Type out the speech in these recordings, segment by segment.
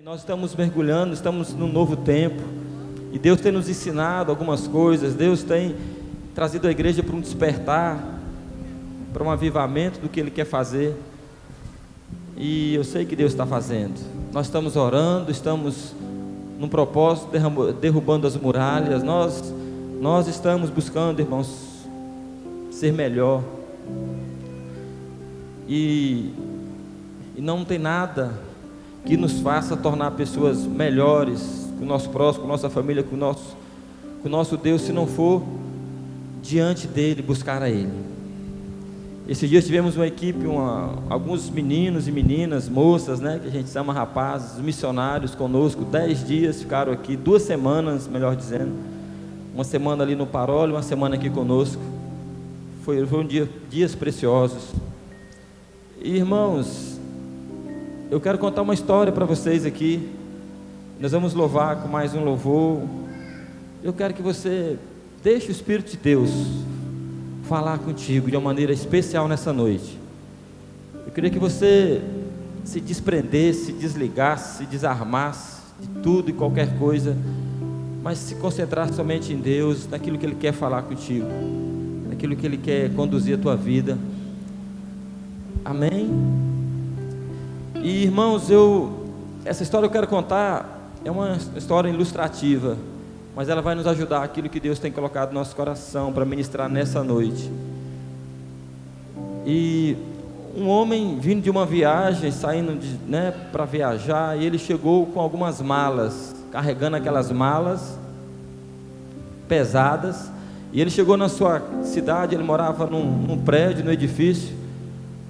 Nós estamos mergulhando, estamos num novo tempo, e Deus tem nos ensinado algumas coisas. Deus tem trazido a igreja para um despertar, para um avivamento do que Ele quer fazer, e eu sei que Deus está fazendo. Nós estamos orando, estamos num propósito, derrubando as muralhas. Nós estamos buscando, irmãos, ser melhor, e não tem nada que nos faça tornar pessoas melhores com o nosso próximo, com a nossa família, com o nosso Deus, se não for diante dEle, buscar a Ele. Esses dias tivemos uma equipe, alguns meninos e meninas, moças, que a gente chama rapazes, missionários conosco. 10 dias ficaram aqui, 2 semanas, melhor dizendo, uma semana ali no Parole, uma semana aqui conosco. Foram dias preciosos. E, irmãos, eu quero contar uma história para vocês aqui. Nós vamos louvar com mais um louvor. Eu quero que você deixe o Espírito de Deus falar contigo de uma maneira especial nessa noite. Eu queria que você se desprendesse, se desligasse, se desarmasse de tudo e qualquer coisa, mas se concentrasse somente em Deus, naquilo que Ele quer falar contigo, naquilo que Ele quer conduzir a tua vida. Amém? E, irmãos, essa história eu quero contar, é uma história ilustrativa, mas ela vai nos ajudar aquilo que Deus tem colocado no nosso coração para ministrar nessa noite. E um homem vindo de uma viagem, saindo para viajar, e ele chegou com algumas malas, carregando aquelas malas pesadas, e ele chegou na sua cidade. Ele morava num prédio, num edifício,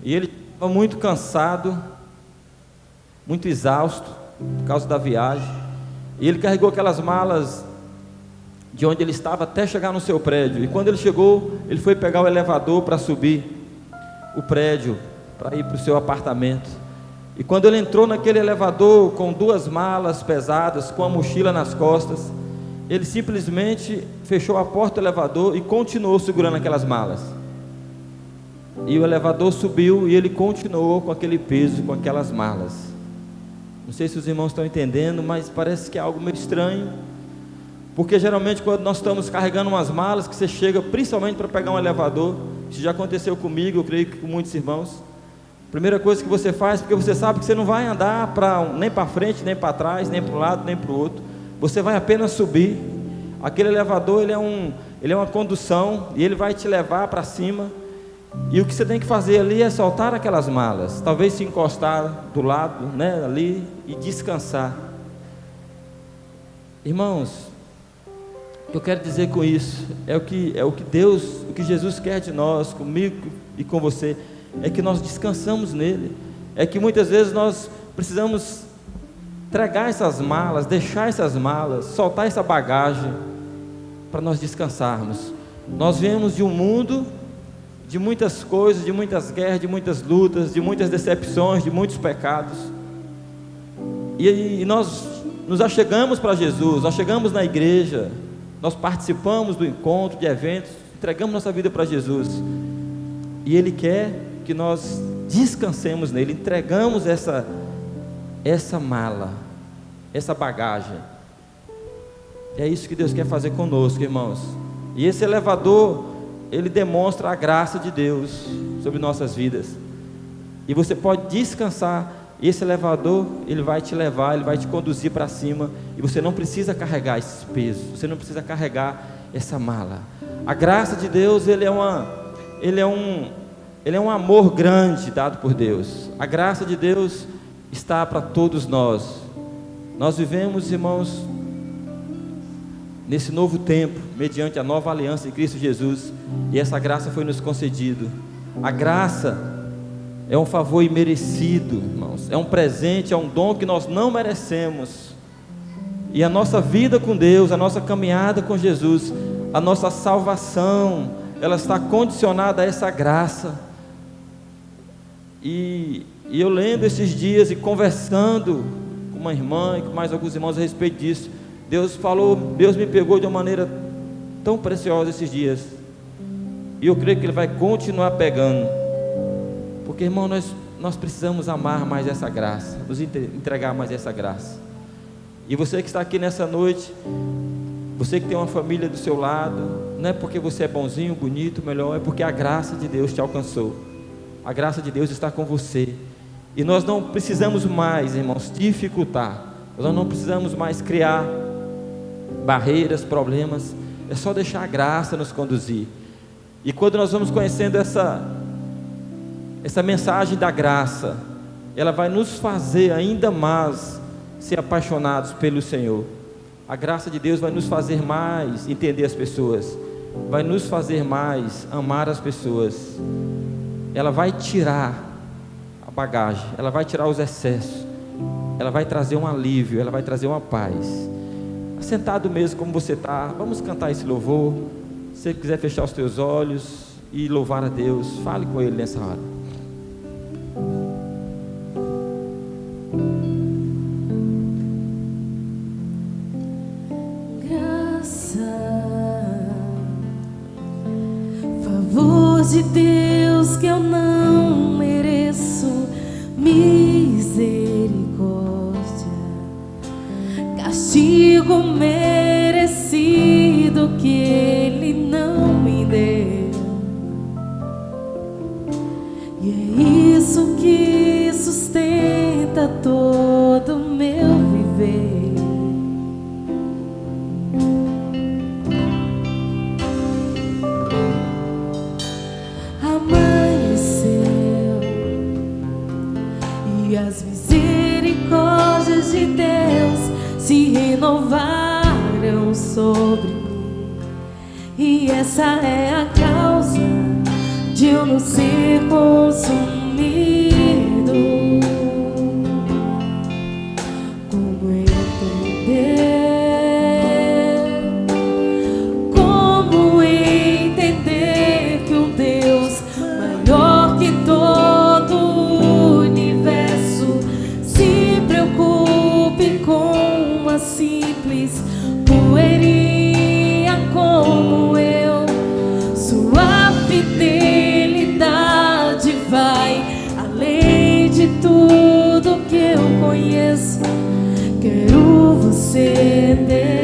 e ele estava muito cansado, muito exausto por causa da viagem, e ele carregou aquelas malas de onde ele estava até chegar no seu prédio. E quando ele chegou, ele foi pegar o elevador para subir o prédio, para ir para o seu apartamento. E quando ele entrou naquele elevador com 2 malas pesadas, com a mochila nas costas, ele simplesmente fechou a porta do elevador e continuou segurando aquelas malas. E o elevador subiu e ele continuou com aquele peso, com aquelas malas. Não sei se os irmãos estão entendendo, mas parece que é algo meio estranho, porque geralmente quando nós estamos carregando umas malas, que você chega principalmente para pegar um elevador, isso já aconteceu comigo, eu creio que com muitos irmãos, a primeira coisa que você faz, porque você sabe que você não vai andar nem para frente, nem para trás, nem para um lado, nem para o outro, você vai apenas subir. Aquele elevador, ele é uma condução, e ele vai te levar para cima. E o que você tem que fazer ali é soltar aquelas malas, talvez se encostar do lado, ali, e descansar. Irmãos, o que eu quero dizer com isso é o que Deus, o que Jesus quer de nós, comigo e com você, é que nós descansamos nele. É que muitas vezes nós precisamos entregar essas malas, deixar essas malas, soltar essa bagagem, para nós descansarmos. Nós viemos de um mundo de muitas coisas, de muitas guerras, de muitas lutas, de muitas decepções, de muitos pecados, e nós nos achegamos para Jesus, nós chegamos na igreja, nós participamos do encontro, de eventos, entregamos nossa vida para Jesus, e Ele quer que nós descansemos nele, entregamos essa mala, essa bagagem. É isso que Deus quer fazer conosco, irmãos. E esse elevador, ele demonstra a graça de Deus sobre nossas vidas, e você pode descansar. Esse elevador, ele vai te levar, ele vai te conduzir para cima, e você não precisa carregar esses pesos, você não precisa carregar essa mala. A graça de Deus, ele é um amor grande dado por Deus. A graça de Deus está para todos nós. Nós vivemos, irmãos, nesse novo tempo, mediante a nova aliança em Cristo Jesus, e essa graça foi nos concedido. A graça é um favor imerecido, irmãos, é um presente, é um dom que nós não merecemos, e a nossa vida com Deus, a nossa caminhada com Jesus, a nossa salvação, ela está condicionada a essa graça. E eu lendo esses dias e conversando com uma irmã e com mais alguns irmãos a respeito disso, Deus me pegou de uma maneira tão preciosa esses dias, e eu creio que Ele vai continuar pegando, Porque, irmão, nós precisamos amar mais essa graça, nos entregar mais essa graça. E você que está aqui nessa noite, você que tem uma família do seu lado, não é porque você é bonzinho, bonito, melhor, é porque a graça de Deus te alcançou. A graça de Deus está com você. E nós não precisamos mais, irmãos, dificultar. Nós não precisamos mais criar barreiras, problemas. É só deixar a graça nos conduzir. E quando nós vamos conhecendo essa mensagem da graça, ela vai nos fazer ainda mais ser apaixonados pelo Senhor. A graça de Deus vai nos fazer mais entender as pessoas, vai nos fazer mais amar as pessoas. Ela vai tirar a bagagem, ela vai tirar os excessos, ela vai trazer um alívio, ela vai trazer uma paz. Sentado mesmo como você está, vamos cantar esse louvor. Se você quiser fechar os teus olhos e louvar a Deus, fale com Ele nessa hora. Favor de Deus que eu não mereço, misericórdia, castigo merecido que Ele não me deu. E é isso que sustenta todo o meu viver. As misericórdias de Deus se renovaram sobre mim, e essa é a causa de eu não ser consumido. Como entender que um Deus maior que todo o universo se preocupe com uma simples poeirinha como eu? Sua fidelidade vai além de tudo que eu conheço. Quero você entender.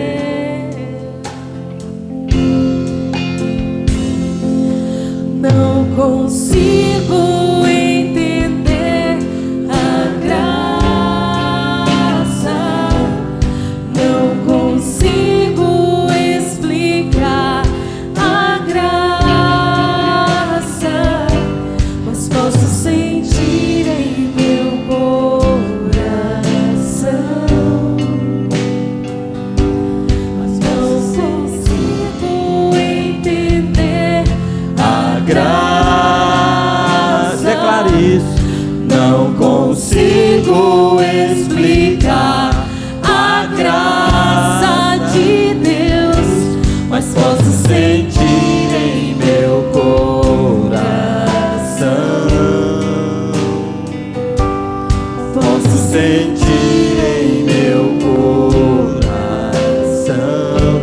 Não consigo entender a graça, não consigo explicar a graça, mas posso sentir em meu coração. Mas não consigo entender a graça. Declare isso. Não consigo explicar a graça de Deus, mas posso sentir em meu coração. Posso sentir em meu coração.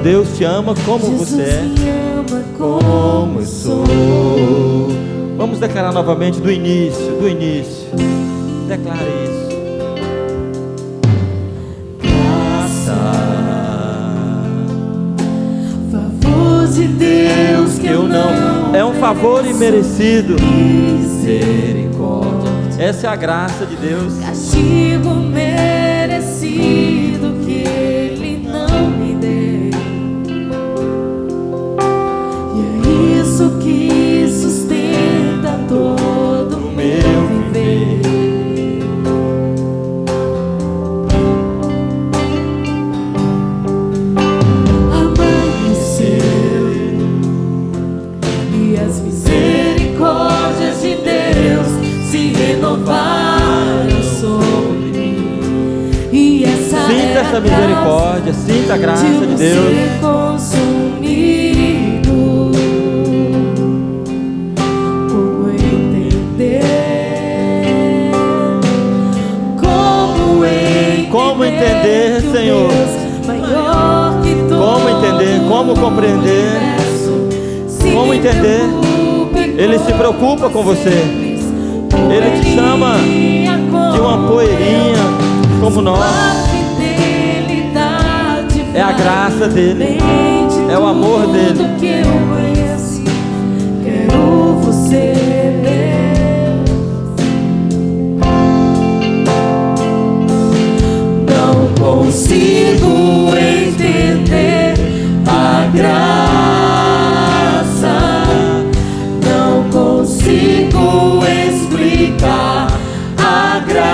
Deus te ama como você é, Jesus me ama como eu sou. Vamos declarar novamente do início. Declare isso. Graça, favor de Deus que eu não. É um favor imerecido. Misericórdia, Essa é a graça de Deus. castigo merecido que Ele não me deu. E é isso que sustenta todo o meu viver. Amanheceu e as misericórdias de Deus se renovaram sobre mim. E essa Sinta é essa a misericórdia, sinta a graça causa de de eu Deus. não ser consumido. Como entender? Como entender, que o Senhor? Deus maior que todo Como entender, como compreender, universo se como entender? preocupe Ele se preocupa com você. simples Ele ama de uma poeirinha como nós. É a graça dele, é o amor dele. Que eu conheci, quero você, Deus. Não consigo entender a graça, não consigo explicar a graça,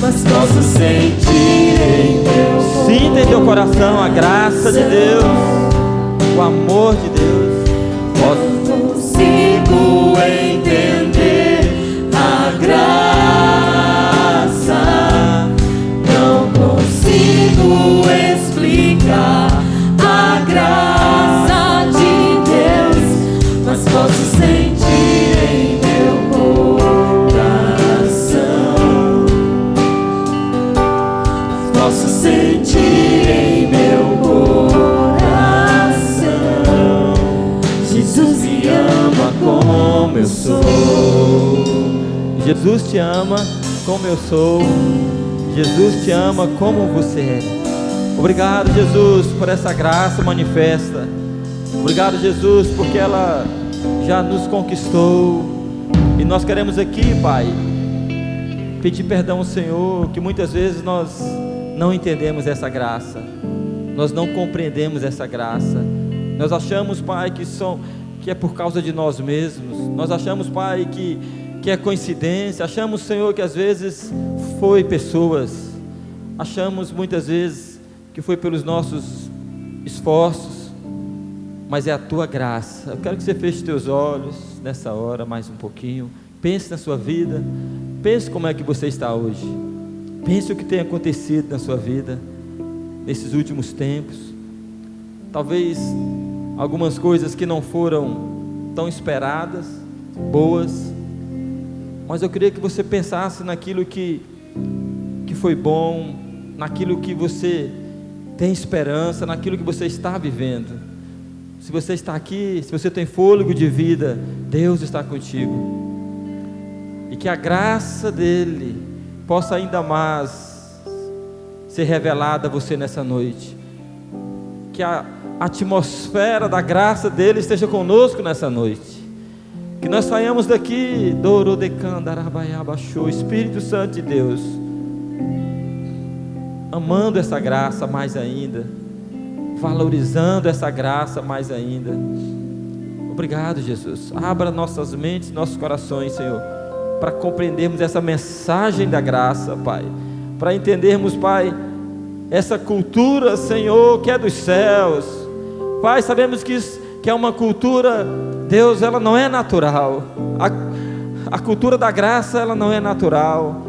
mas posso sentir. Sinta em teu coração a graça de Deus, o amor de Deus. Não consigo entender a graça, não consigo explicar a graça de Deus, mas posso sentir em meu coração, posso sentir em meu coração. Jesus me ama como eu sou. Jesus te ama como eu sou. Jesus te ama como você é. Obrigado, Jesus, por essa graça manifesta. Obrigado, Jesus, porque ela já nos conquistou. E nós queremos aqui, Pai, pedir perdão ao Senhor, que muitas vezes nós não entendemos essa graça, nós não compreendemos essa graça. Nós achamos, Pai, que é por causa de nós mesmos. Nós achamos, Pai, que é coincidência. Achamos, Senhor, que às vezes foi pessoas. Achamos muitas vezes que foi pelos nossos esforços, mas é a Tua graça. Eu quero que você feche teus olhos nessa hora, mais um pouquinho. Pense na sua vida, pense como é que você está hoje. Pense o que tem acontecido na sua vida nesses últimos tempos. Talvez algumas coisas que não foram tão esperadas, boas, mas eu queria que você pensasse naquilo que foi bom, naquilo que você tem esperança, naquilo que você está vivendo. Se você está aqui, se você tem fôlego de vida, Deus está contigo. E que a graça dele possa ainda mais ser revelada a você nessa noite. Que a atmosfera da graça dele esteja conosco nessa noite. Que nós saiamos daqui, Espírito Santo de Deus, amando essa graça mais ainda, valorizando essa graça mais ainda. Obrigado, Jesus. Abra nossas mentes, nossos corações, Senhor, para compreendermos essa mensagem da graça, Pai, para entendermos, Pai, essa cultura, Senhor, que é dos céus. Pai, sabemos que é uma cultura, Deus, ela não é natural. A cultura da graça, ela não é natural.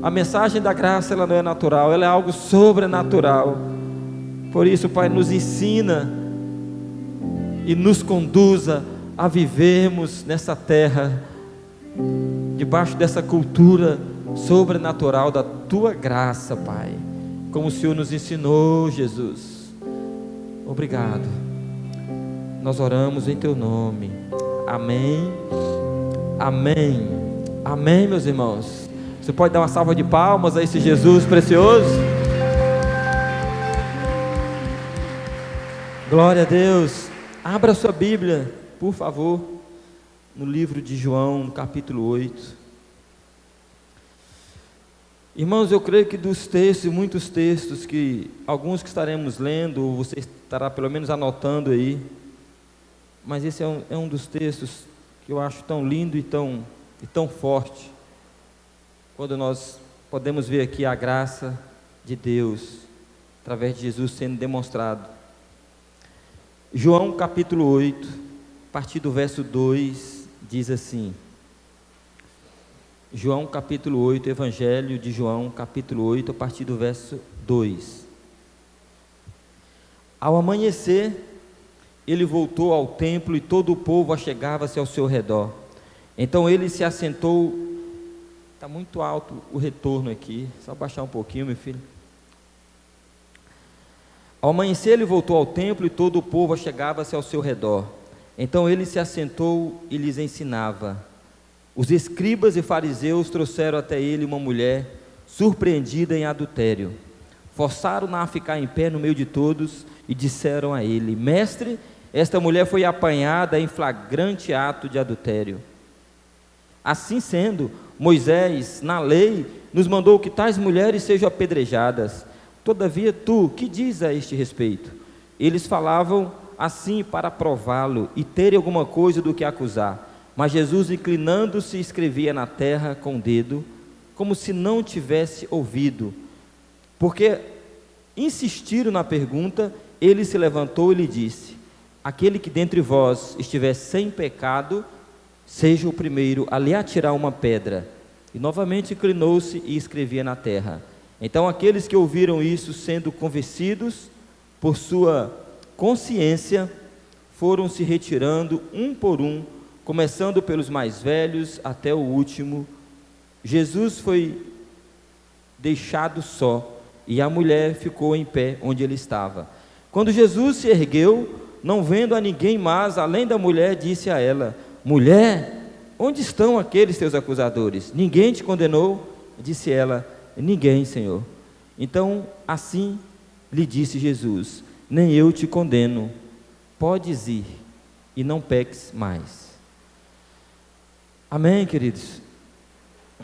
A mensagem da graça, ela não é natural, ela é algo sobrenatural. Por isso, Pai, nos ensina e nos conduza a vivermos nessa terra, debaixo dessa cultura sobrenatural da Tua graça, Pai, como o Senhor nos ensinou, Jesus. Obrigado. Nós oramos em Teu nome. Amém. Amém. Amém, meus irmãos. Você pode dar uma salva de palmas a esse Jesus precioso? Glória a Deus. Abra sua Bíblia, por favor, no livro de João, capítulo 8. Irmãos, eu creio que dos textos, muitos textos, que alguns que estaremos lendo, ou você estará pelo menos anotando aí, mas esse é um dos textos que eu acho tão lindo e tão forte, quando nós podemos ver aqui a graça de Deus, através de Jesus sendo demonstrado. João capítulo 8, a partir do verso 2, diz assim: João capítulo 8, Evangelho de João capítulo 8, a partir do verso 2. Ao amanhecer, ele voltou ao templo e todo o povo achegava-se ao seu redor. Então ele se assentou. Está muito alto o retorno aqui, só baixar um pouquinho, meu filho. Ao amanhecer ele voltou ao templo e todo o povo achegava-se ao seu redor. Então ele se assentou e lhes ensinava. Os escribas e fariseus trouxeram até ele uma mulher surpreendida em adultério. Forçaram-na a ficar em pé no meio de todos e disseram a ele: Mestre, esta mulher foi apanhada em flagrante ato de adultério. Assim sendo, Moisés, na lei, nos mandou que tais mulheres sejam apedrejadas. Todavia tu, que diz a este respeito? Eles falavam assim para prová-lo e terem alguma coisa do que acusar. Mas Jesus, inclinando-se, escrevia na terra com o dedo, como se não tivesse ouvido. Porque insistiram na pergunta, ele se levantou e lhe disse: aquele que dentre vós estiver sem pecado, seja o primeiro a lhe atirar uma pedra. E novamente inclinou-se e escrevia na terra. Então aqueles que ouviram isso, sendo convencidos por sua consciência, foram se retirando um por um, começando pelos mais velhos até o último. Jesus foi deixado só, e a mulher ficou em pé onde ele estava. Quando Jesus se ergueu, não vendo a ninguém mais além da mulher, disse a ela: mulher, onde estão aqueles teus acusadores? Ninguém te condenou? Disse ela: ninguém, Senhor. Então assim lhe disse Jesus: nem eu te condeno, podes ir e não peques mais. Amém, queridos?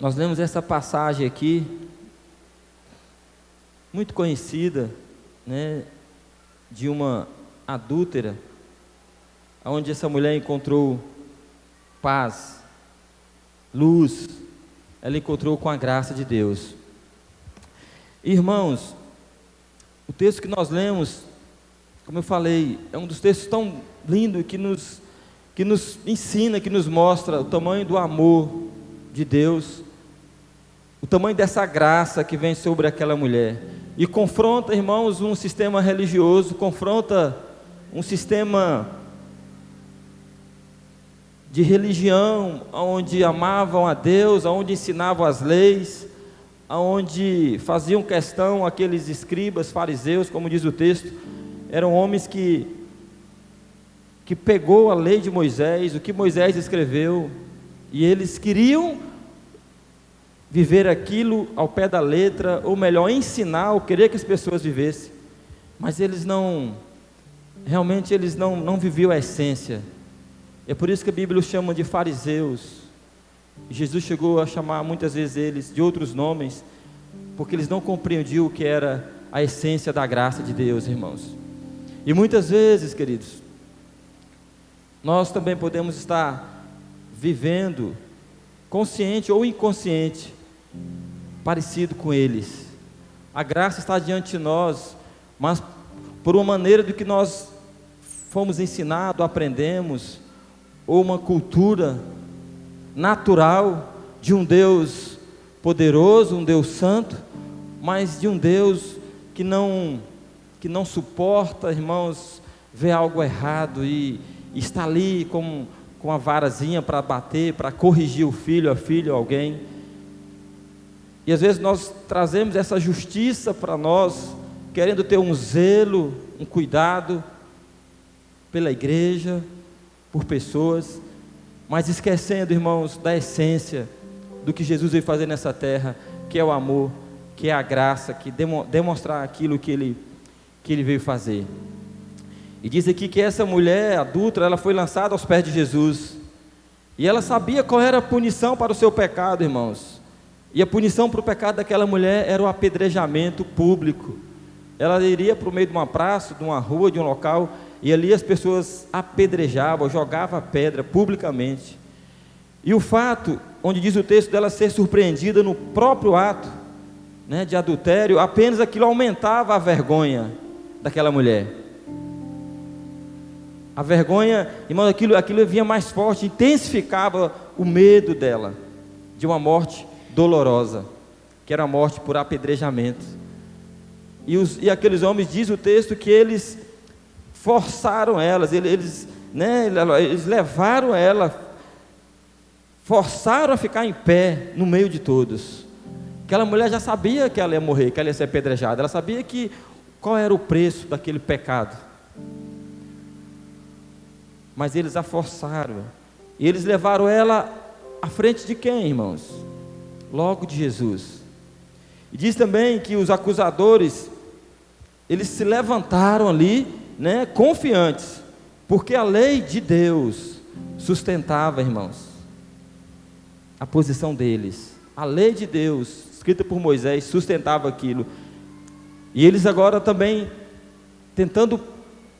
Nós lemos essa passagem aqui, muito conhecida, né, de uma adúltera, onde essa mulher encontrou paz, luz, ela encontrou com a graça de Deus. Irmãos, o texto que nós lemos, como eu falei, é um dos textos tão lindos que nos ensina, que nos mostra o tamanho do amor de Deus, o tamanho dessa graça que vem sobre aquela mulher, e confronta, irmãos, um sistema religioso, confronta um sistema de religião, onde amavam a Deus, onde ensinavam as leis, onde faziam questão aqueles escribas, fariseus, como diz o texto, eram homens que pegou a lei de Moisés, o que Moisés escreveu, e eles queriam viver aquilo ao pé da letra, ou melhor, ensinar, ou querer que as pessoas vivessem, mas eles não viviam a essência. É por isso que a Bíblia os chama de fariseus. Jesus chegou a chamar muitas vezes eles de outros nomes, porque eles não compreendiam o que era a essência da graça de Deus, irmãos. E muitas vezes, queridos, nós também podemos estar vivendo, consciente ou inconsciente, parecido com eles. A graça está diante de nós, mas por uma maneira do que nós fomos ensinados, aprendemos, ou uma cultura natural de um Deus poderoso, um Deus santo, mas de um Deus que não suporta, irmãos, ver algo errado e está ali com a varazinha para bater, para corrigir o filho, a filha, alguém. E às vezes nós trazemos essa justiça para nós, querendo ter um zelo, um cuidado pela igreja, por pessoas, mas esquecendo, irmãos, da essência do que Jesus veio fazer nessa terra, que é o amor, que é a graça, que demonstrar aquilo que ele veio fazer. E diz aqui que essa mulher adúltera, ela foi lançada aos pés de Jesus, e ela sabia qual era a punição para o seu pecado, irmãos, e a punição para o pecado daquela mulher era o apedrejamento público. Ela iria para o meio de uma praça, de uma rua, de um local, e ali as pessoas apedrejavam, jogavam pedra publicamente. E o fato, onde diz o texto dela ser surpreendida no próprio ato, né, de adultério, apenas aquilo aumentava a vergonha daquela mulher. A vergonha, irmão, aquilo vinha mais forte, intensificava o medo dela, de uma morte dolorosa, que era a morte por apedrejamento. E aqueles homens, diz o texto, que eles forçaram elas, eles levaram ela, forçaram a ficar em pé no meio de todos. Aquela mulher já sabia que ela ia morrer, que ela ia ser apedrejada, ela sabia qual era o preço daquele pecado, mas eles a forçaram, e eles levaram ela à frente de quem, irmãos? Logo de Jesus. E diz também que os acusadores, eles se levantaram ali, né, confiantes, porque a lei de Deus sustentava, irmãos, a posição deles. A lei de Deus, escrita por Moisés, sustentava aquilo. E eles agora também tentando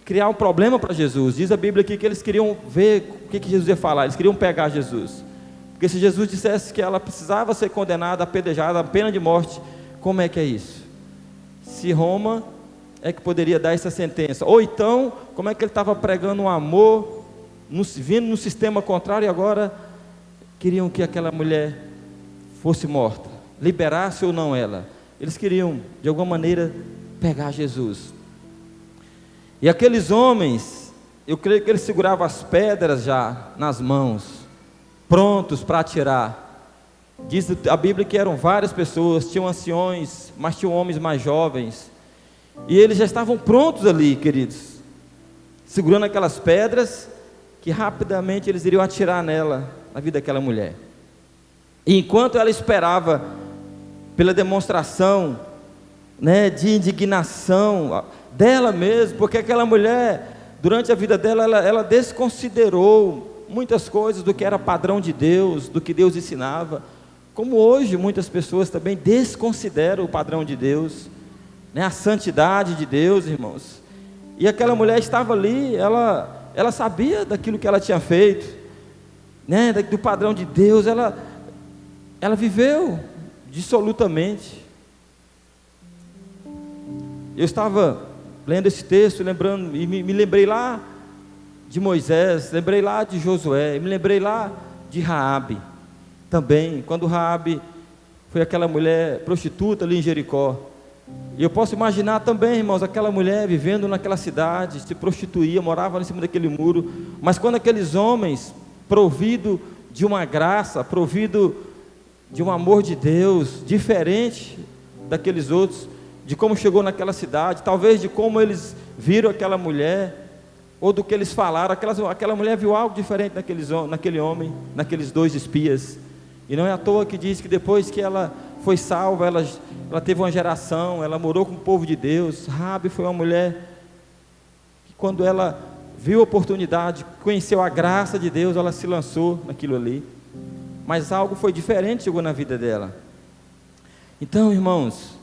criar um problema para Jesus. Diz a Bíblia aqui que eles queriam ver o que Jesus ia falar, eles queriam pegar Jesus. Porque se Jesus dissesse que ela precisava ser condenada, apedrejada, a pena de morte, como é que é isso? Se Roma é que poderia dar essa sentença, ou então, como é que ele estava pregando um amor, vindo no sistema contrário, e agora queriam que aquela mulher fosse morta, liberasse ou não ela. Eles queriam, de alguma maneira, pegar Jesus. E aqueles homens, eu creio que eles seguravam as pedras já nas mãos, prontos para atirar. Diz a Bíblia que eram várias pessoas, tinham anciões, mas tinham homens mais jovens, e eles já estavam prontos ali, queridos, segurando aquelas pedras, que rapidamente eles iriam atirar nela, na vida daquela mulher. E enquanto ela esperava pela demonstração, né, de indignação dela mesma, porque aquela mulher, durante a vida dela, ela desconsiderou muitas coisas do que era padrão de Deus, do que Deus ensinava, como hoje muitas pessoas também desconsideram o padrão de Deus, né, a santidade de Deus, irmãos. E aquela mulher estava ali, ela sabia daquilo que ela tinha feito, né, do padrão de Deus, ela viveu dissolutamente. Eu estava lendo esse texto, lembrando, e me lembrei lá de Moisés, lembrei lá de Josué, me lembrei lá de Raabe, também, quando Raabe foi aquela mulher prostituta ali em Jericó. E eu posso imaginar também, irmãos, aquela mulher vivendo naquela cidade, se prostituía, morava em cima daquele muro, mas quando aqueles homens, provido de uma graça, provido de um amor de Deus, diferente daqueles outros, de como chegou naquela cidade, talvez de como eles viram aquela mulher, ou do que eles falaram, aquela mulher viu algo diferente naquele homem, naqueles dois espias. E não é à toa que diz que depois que ela foi salva, ela teve uma geração, ela morou com o povo de Deus. Raabe foi uma mulher que, quando ela viu a oportunidade, conheceu a graça de Deus, ela se lançou naquilo ali. Mas algo foi diferente, chegou na vida dela. Então, irmãos,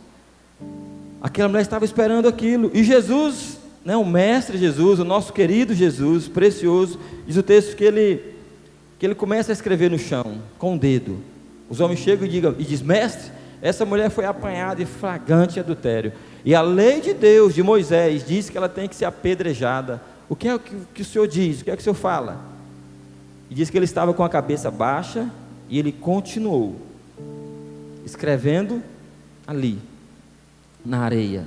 aquela mulher estava esperando aquilo, e Jesus, né, o mestre Jesus, o nosso querido Jesus, precioso, diz o texto que ele começa a escrever no chão, com o dedo. Os homens chegam e dizem: mestre, essa mulher foi apanhada em flagrante adultério, e a lei de Deus, de Moisés, diz que ela tem que ser apedrejada. O que é que o senhor diz? O que é que o senhor fala? E diz que ele estava com a cabeça baixa, e ele continuou escrevendo ali, na areia.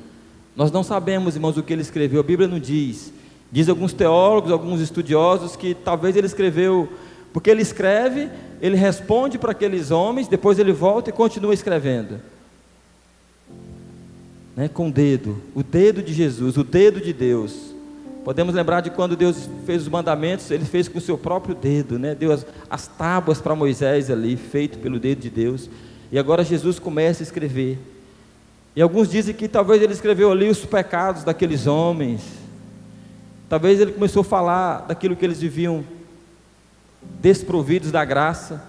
Nós não sabemos, irmãos, o que ele escreveu, a Bíblia não diz. Diz alguns teólogos, alguns estudiosos, que talvez ele escreveu, porque ele escreve, ele responde para aqueles homens, depois ele volta e continua escrevendo, né, com o dedo de Jesus, o dedo de Deus. Podemos lembrar de quando Deus fez os mandamentos, ele fez com o seu próprio dedo, né? Deu as tábuas para Moisés ali, feito pelo dedo de Deus. E agora Jesus começa a escrever. E alguns dizem que talvez ele escreveu ali os pecados daqueles homens. Talvez ele começou a falar daquilo que eles viviam desprovidos da graça.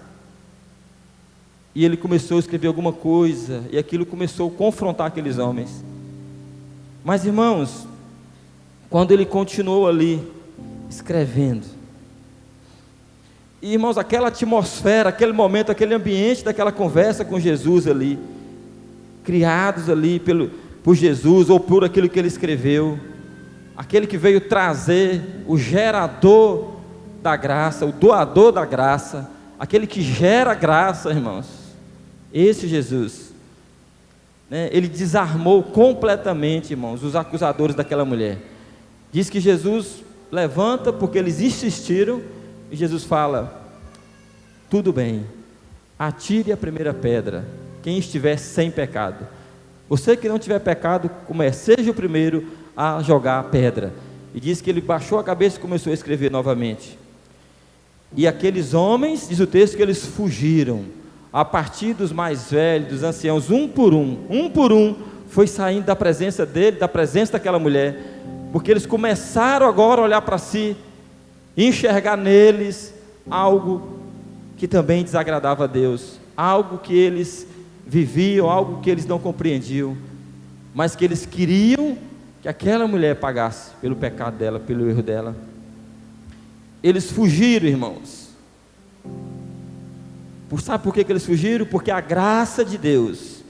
E ele começou a escrever alguma coisa, e aquilo começou a confrontar aqueles homens. Mas, irmãos, quando ele continuou ali, escrevendo, e, irmãos, aquela atmosfera, aquele momento, aquele ambiente daquela conversa com Jesus ali, criados ali por Jesus, ou por aquilo que ele escreveu, aquele que veio trazer, o gerador da graça, o doador da graça, aquele que gera graça, irmãos, esse Jesus, né, ele desarmou completamente, irmãos, os acusadores daquela mulher. Diz que Jesus levanta porque eles insistiram, e Jesus fala: tudo bem, atire a primeira pedra, quem estiver sem pecado. Você que não tiver pecado, seja o primeiro a jogar a pedra. E diz que ele baixou a cabeça e começou a escrever novamente. E aqueles homens, diz o texto, que eles fugiram, a partir dos mais velhos, dos anciãos, um por um, foi saindo da presença dele, da presença daquela mulher, porque eles começaram agora a olhar para si, e enxergar neles algo que também desagradava a Deus, algo que eles viviam, algo que eles não compreendiam, mas que eles queriam que aquela mulher pagasse pelo pecado dela, pelo erro dela. Eles fugiram, irmãos. Sabe por que eles fugiram? Porque a graça de Deus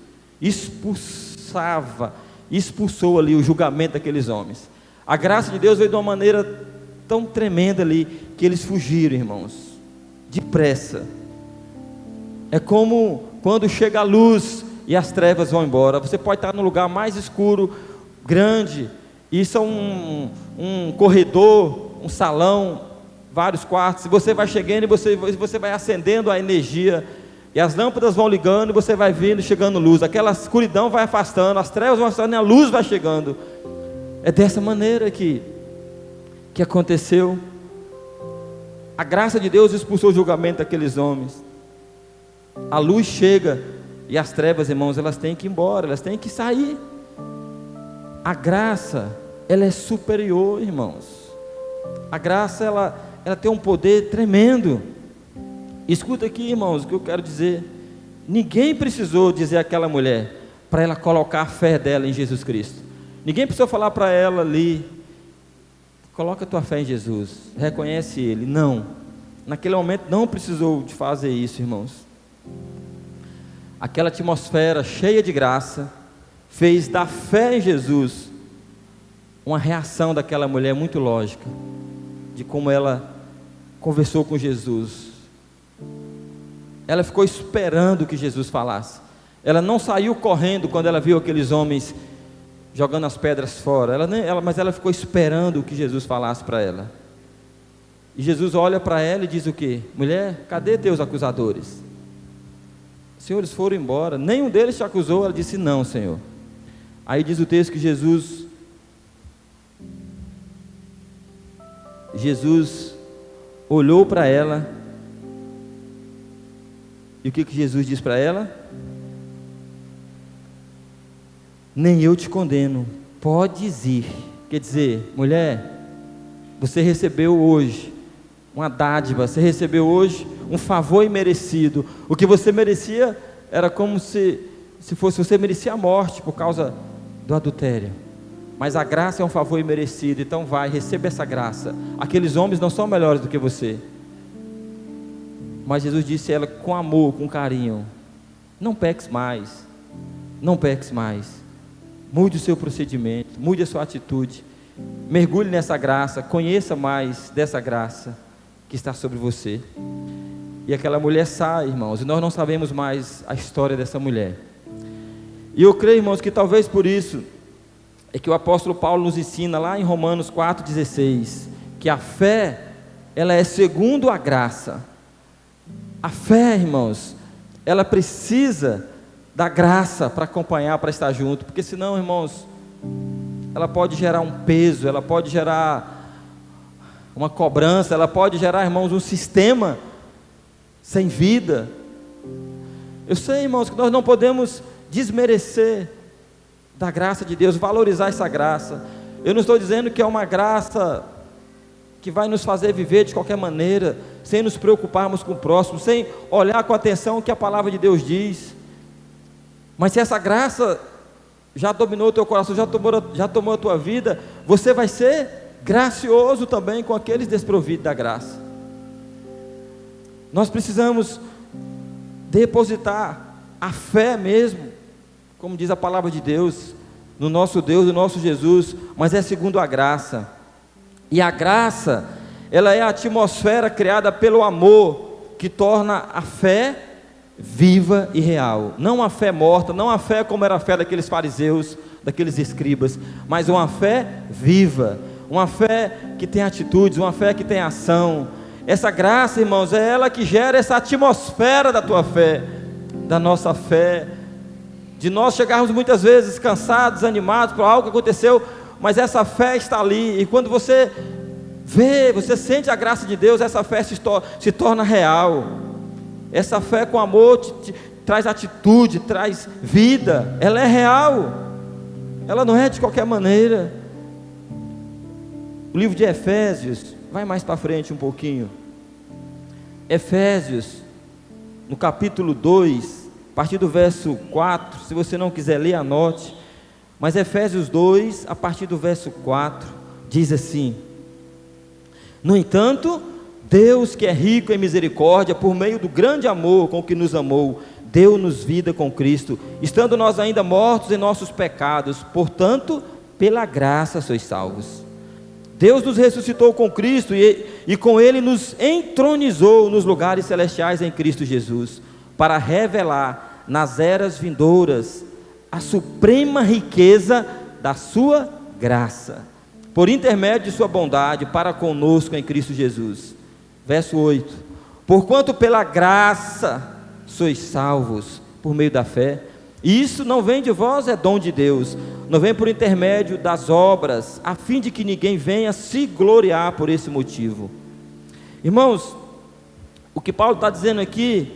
expulsou ali o julgamento daqueles homens. A graça de Deus veio de uma maneira tão tremenda ali, que eles fugiram, irmãos, depressa. É como quando chega a luz e as trevas vão embora. Você pode estar no lugar mais escuro, grande, isso é um corredor, um salão, vários quartos, e você vai chegando e você vai acendendo a energia, e as lâmpadas vão ligando, e você vai vindo, chegando luz, aquela escuridão vai afastando, as trevas vão afastando, e a luz vai chegando. É dessa maneira que aconteceu. A graça de Deus expulsou o julgamento daqueles homens. A luz chega, e as trevas, irmãos, elas têm que ir embora, elas têm que sair. A graça, ela é superior, irmãos. A graça, ela tem um poder tremendo. Escuta aqui, irmãos, o que eu quero dizer. Ninguém precisou dizer àquela mulher, para ela colocar a fé dela em Jesus Cristo. Ninguém precisou falar para ela ali, coloca a tua fé em Jesus, reconhece Ele. Não, naquele momento não precisou de fazer isso, irmãos. Aquela atmosfera cheia de graça fez da fé em Jesus uma reação daquela mulher muito lógica, de como ela conversou com Jesus. Ela ficou esperando que Jesus falasse. Ela não saiu correndo quando ela viu aqueles homens jogando as pedras fora, mas ela ficou esperando que Jesus falasse para ela. E Jesus olha para ela e diz o quê? Mulher, cadê teus acusadores? Senhor, eles foram embora, nenhum deles te acusou? Ela disse, não, Senhor. Aí diz o texto que Jesus olhou para ela, e o que Jesus diz para ela? Nem eu te condeno, podes ir. Quer dizer, mulher, você recebeu hoje uma dádiva, você recebeu hoje um favor imerecido. O que você merecia era como se você merecia a morte por causa do adultério, mas a graça é um favor imerecido. Então vai, receba essa graça. Aqueles homens não são melhores do que você, mas Jesus disse a ela com amor, com carinho, não peques mais, não peques mais. Mude o seu procedimento, mude a sua atitude, mergulhe nessa graça, conheça mais dessa graça que está sobre você. E aquela mulher sai, irmãos, e nós não sabemos mais a história dessa mulher. E eu creio, irmãos, que talvez por isso é que o apóstolo Paulo nos ensina lá em Romanos 4,16, que a fé, ela é segundo a graça. A fé, irmãos, ela precisa da graça para acompanhar, para estar junto, porque senão, irmãos, ela pode gerar um peso, ela pode gerar uma cobrança, ela pode gerar, irmãos, um sistema sem vida. Eu sei, irmãos, que nós não podemos desmerecer da graça de Deus, valorizar essa graça. Eu não estou dizendo que é uma graça que vai nos fazer viver de qualquer maneira, sem nos preocuparmos com o próximo, sem olhar com atenção o que a palavra de Deus diz. Mas se essa graça já dominou o teu coração, já tomou a tua vida, você vai ser gracioso também com aqueles desprovidos da graça. Nós precisamos depositar a fé mesmo, como diz a palavra de Deus, no nosso Deus, no nosso Jesus, mas é segundo a graça. E a graça, ela é a atmosfera criada pelo amor, que torna a fé viva e real. Não a fé morta, não a fé como era a fé daqueles fariseus, daqueles escribas, mas uma fé viva, uma fé que tem atitudes, uma fé que tem ação. Essa graça, irmãos, é ela que gera essa atmosfera da tua fé, da nossa fé, de nós chegarmos muitas vezes cansados, animados por algo que aconteceu, mas essa fé está ali, e quando você vê, você sente a graça de Deus, essa fé se torna real. Essa fé com amor traz atitude, traz vida, ela é real, ela não é de qualquer maneira. O livro de Efésios, vai mais para frente um pouquinho. Efésios, no capítulo 2, a partir do verso 4, se você não quiser ler, anote. Mas Efésios 2, a partir do verso 4, diz assim: no entanto, Deus, que é rico em misericórdia, por meio do grande amor com que nos amou, deu-nos vida com Cristo, estando nós ainda mortos em nossos pecados, portanto, pela graça sois salvos. Deus nos ressuscitou com Cristo e com Ele nos entronizou nos lugares celestiais em Cristo Jesus, para revelar nas eras vindouras a suprema riqueza da sua graça, por intermédio de sua bondade para conosco em Cristo Jesus. Verso 8: porquanto pela graça sois salvos por meio da fé, e isso não vem de vós, é dom de Deus, não vem por intermédio das obras, a fim de que ninguém venha se gloriar por esse motivo. Irmãos, o que Paulo está dizendo aqui,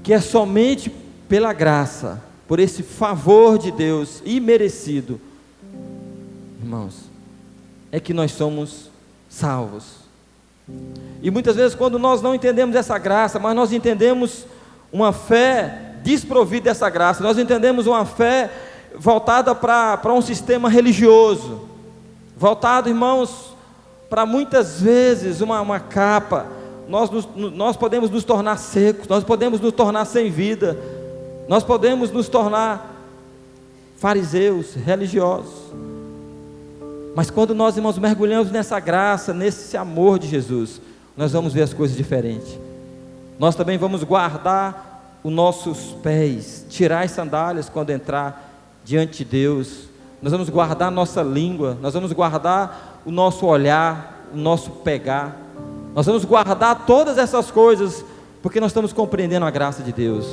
que é somente pela graça, por esse favor de Deus imerecido, irmãos, é que nós somos salvos. E muitas vezes, quando nós não entendemos essa graça, mas nós entendemos uma fé desprovida dessa graça, nós entendemos uma fé voltada para um sistema religioso, voltado, irmãos, para muitas vezes uma capa, nós podemos nos tornar secos, nós podemos nos tornar sem vida, nós podemos nos tornar fariseus, religiosos. Mas quando nós, irmãos, mergulhamos nessa graça, nesse amor de Jesus, nós vamos ver as coisas diferentes. Nós também vamos guardar os nossos pés, tirar as sandálias quando entrar diante de Deus. Nós vamos guardar a nossa língua, nós vamos guardar o nosso olhar, o nosso pegar. Nós vamos guardar todas essas coisas, porque nós estamos compreendendo a graça de Deus.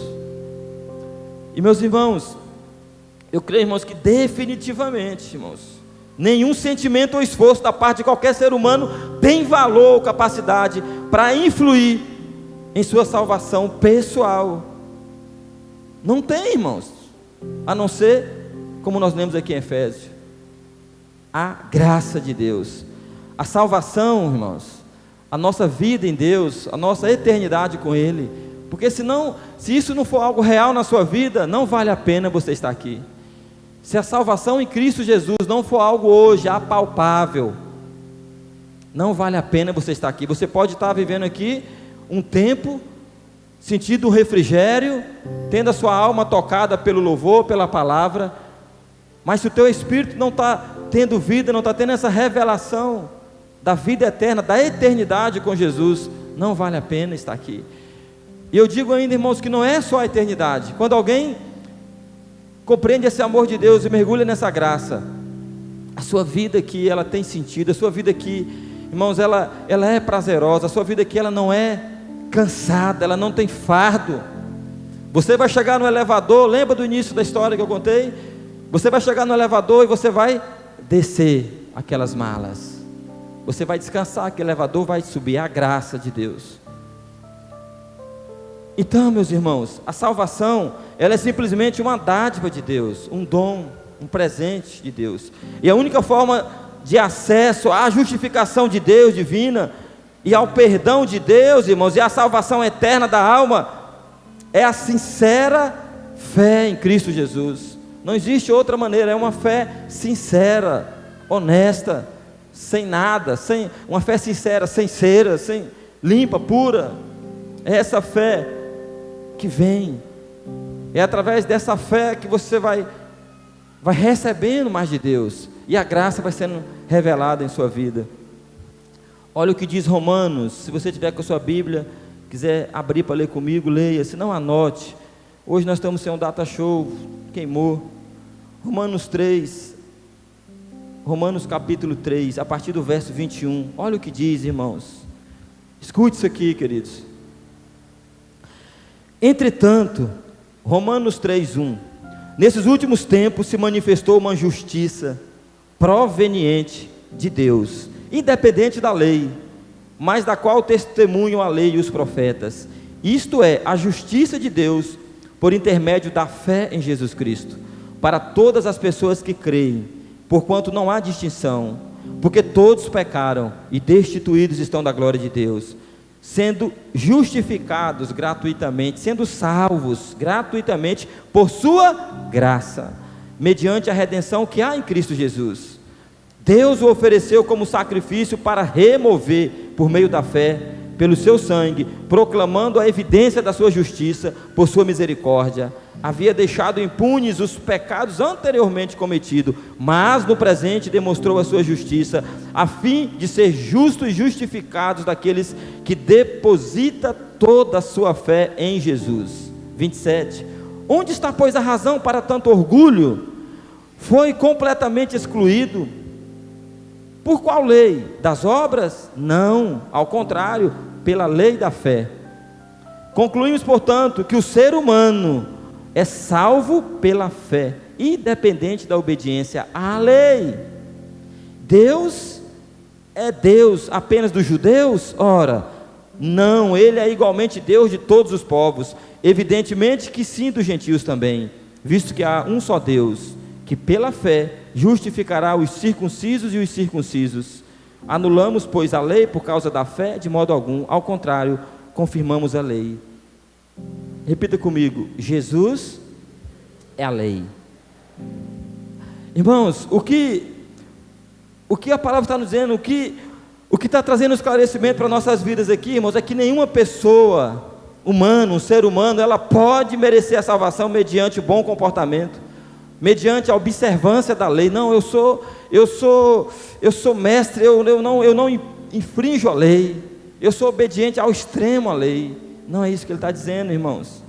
E meus irmãos, eu creio, irmãos, que definitivamente, irmãos, nenhum sentimento ou esforço da parte de qualquer ser humano tem valor ou capacidade para influir em sua salvação pessoal. Não tem, irmãos, a não ser, como nós lemos aqui em Efésios, a graça de Deus. A salvação, irmãos, a nossa vida em Deus, a nossa eternidade com Ele. Porque senão, se isso não for algo real na sua vida, não vale a pena você estar aqui. Se a salvação em Cristo Jesus não for algo hoje apalpável, não vale a pena você estar aqui. Você pode estar vivendo aqui um tempo, sentindo um refrigério, tendo a sua alma tocada pelo louvor, pela palavra, mas se o teu espírito não está tendo vida, não está tendo essa revelação da vida eterna, da eternidade com Jesus, não vale a pena estar aqui. E eu digo ainda, irmãos, que não é só a eternidade. Quando alguém compreende esse amor de Deus e mergulha nessa graça, a sua vida aqui, ela tem sentido, a sua vida aqui, irmãos, ela é prazerosa, a sua vida aqui, ela não é cansada, ela não tem fardo. Você vai chegar no elevador, lembra do início da história que eu contei? Você vai chegar no elevador e você vai descer aquelas malas, você vai descansar, aquele elevador vai subir, a graça de Deus. Então, meus irmãos, a salvação, ela é simplesmente uma dádiva de Deus, um dom, um presente de Deus, e a única forma de acesso à justificação de Deus divina, e ao perdão de Deus, irmãos, e à salvação eterna da alma, é a sincera fé em Cristo Jesus. Não existe outra maneira, é uma fé sincera, honesta, sem nada, uma fé sincera, sem cera, limpa, pura. É essa fé que vem, é através dessa fé que você vai recebendo mais de Deus, e a graça vai sendo revelada em sua vida. Olha o que diz Romanos, se você tiver com a sua Bíblia, quiser abrir para ler comigo, leia, se não anote. Hoje nós estamos sem um data show, queimou. Romanos 3, Romanos capítulo 3, a partir do verso 21, olha o que diz, irmãos. Escute isso aqui, queridos. Entretanto, Romanos 3:1, nesses últimos tempos se manifestou uma justiça proveniente de Deus, independente da lei, mas da qual testemunham a lei e os profetas, isto é, a justiça de Deus, por intermédio da fé em Jesus Cristo, para todas as pessoas que creem, porquanto não há distinção, porque todos pecaram e destituídos estão da glória de Deus, sendo justificados gratuitamente, sendo salvos gratuitamente por sua graça, mediante a redenção que há em Cristo Jesus. Deus o ofereceu como sacrifício para remover, por meio da fé, pelo seu sangue, proclamando a evidência da sua justiça, por sua misericórdia. Havia deixado impunes os pecados anteriormente cometidos, mas no presente demonstrou a sua justiça, a fim de ser justos e justificados daqueles que deposita toda a sua fé em Jesus. 27. Onde está, pois, a razão para tanto orgulho? Foi completamente excluído. Por qual lei? Das obras? Não, ao contrário, pela lei da fé. Concluímos, portanto, que o ser humano é salvo pela fé, independente da obediência à lei. Deus é Deus apenas dos judeus? Ora, não, Ele é igualmente Deus de todos os povos, evidentemente que sim, dos gentios também, visto que há um só Deus, que pela fé justificará os circuncisos e os circuncisos. Anulamos, pois, a lei por causa da fé? De modo algum, ao contrário, confirmamos a lei. Repita comigo: Jesus é a lei. Irmãos, o que a palavra está nos dizendo, o que está trazendo esclarecimento para nossas vidas aqui, irmãos, é que nenhuma pessoa humana, um ser humano, ela pode merecer a salvação mediante o bom comportamento, mediante a observância da lei. Não, eu sou mestre, eu não infrinjo a lei, eu sou obediente ao extremo à lei. Não é isso que ele está dizendo, irmãos.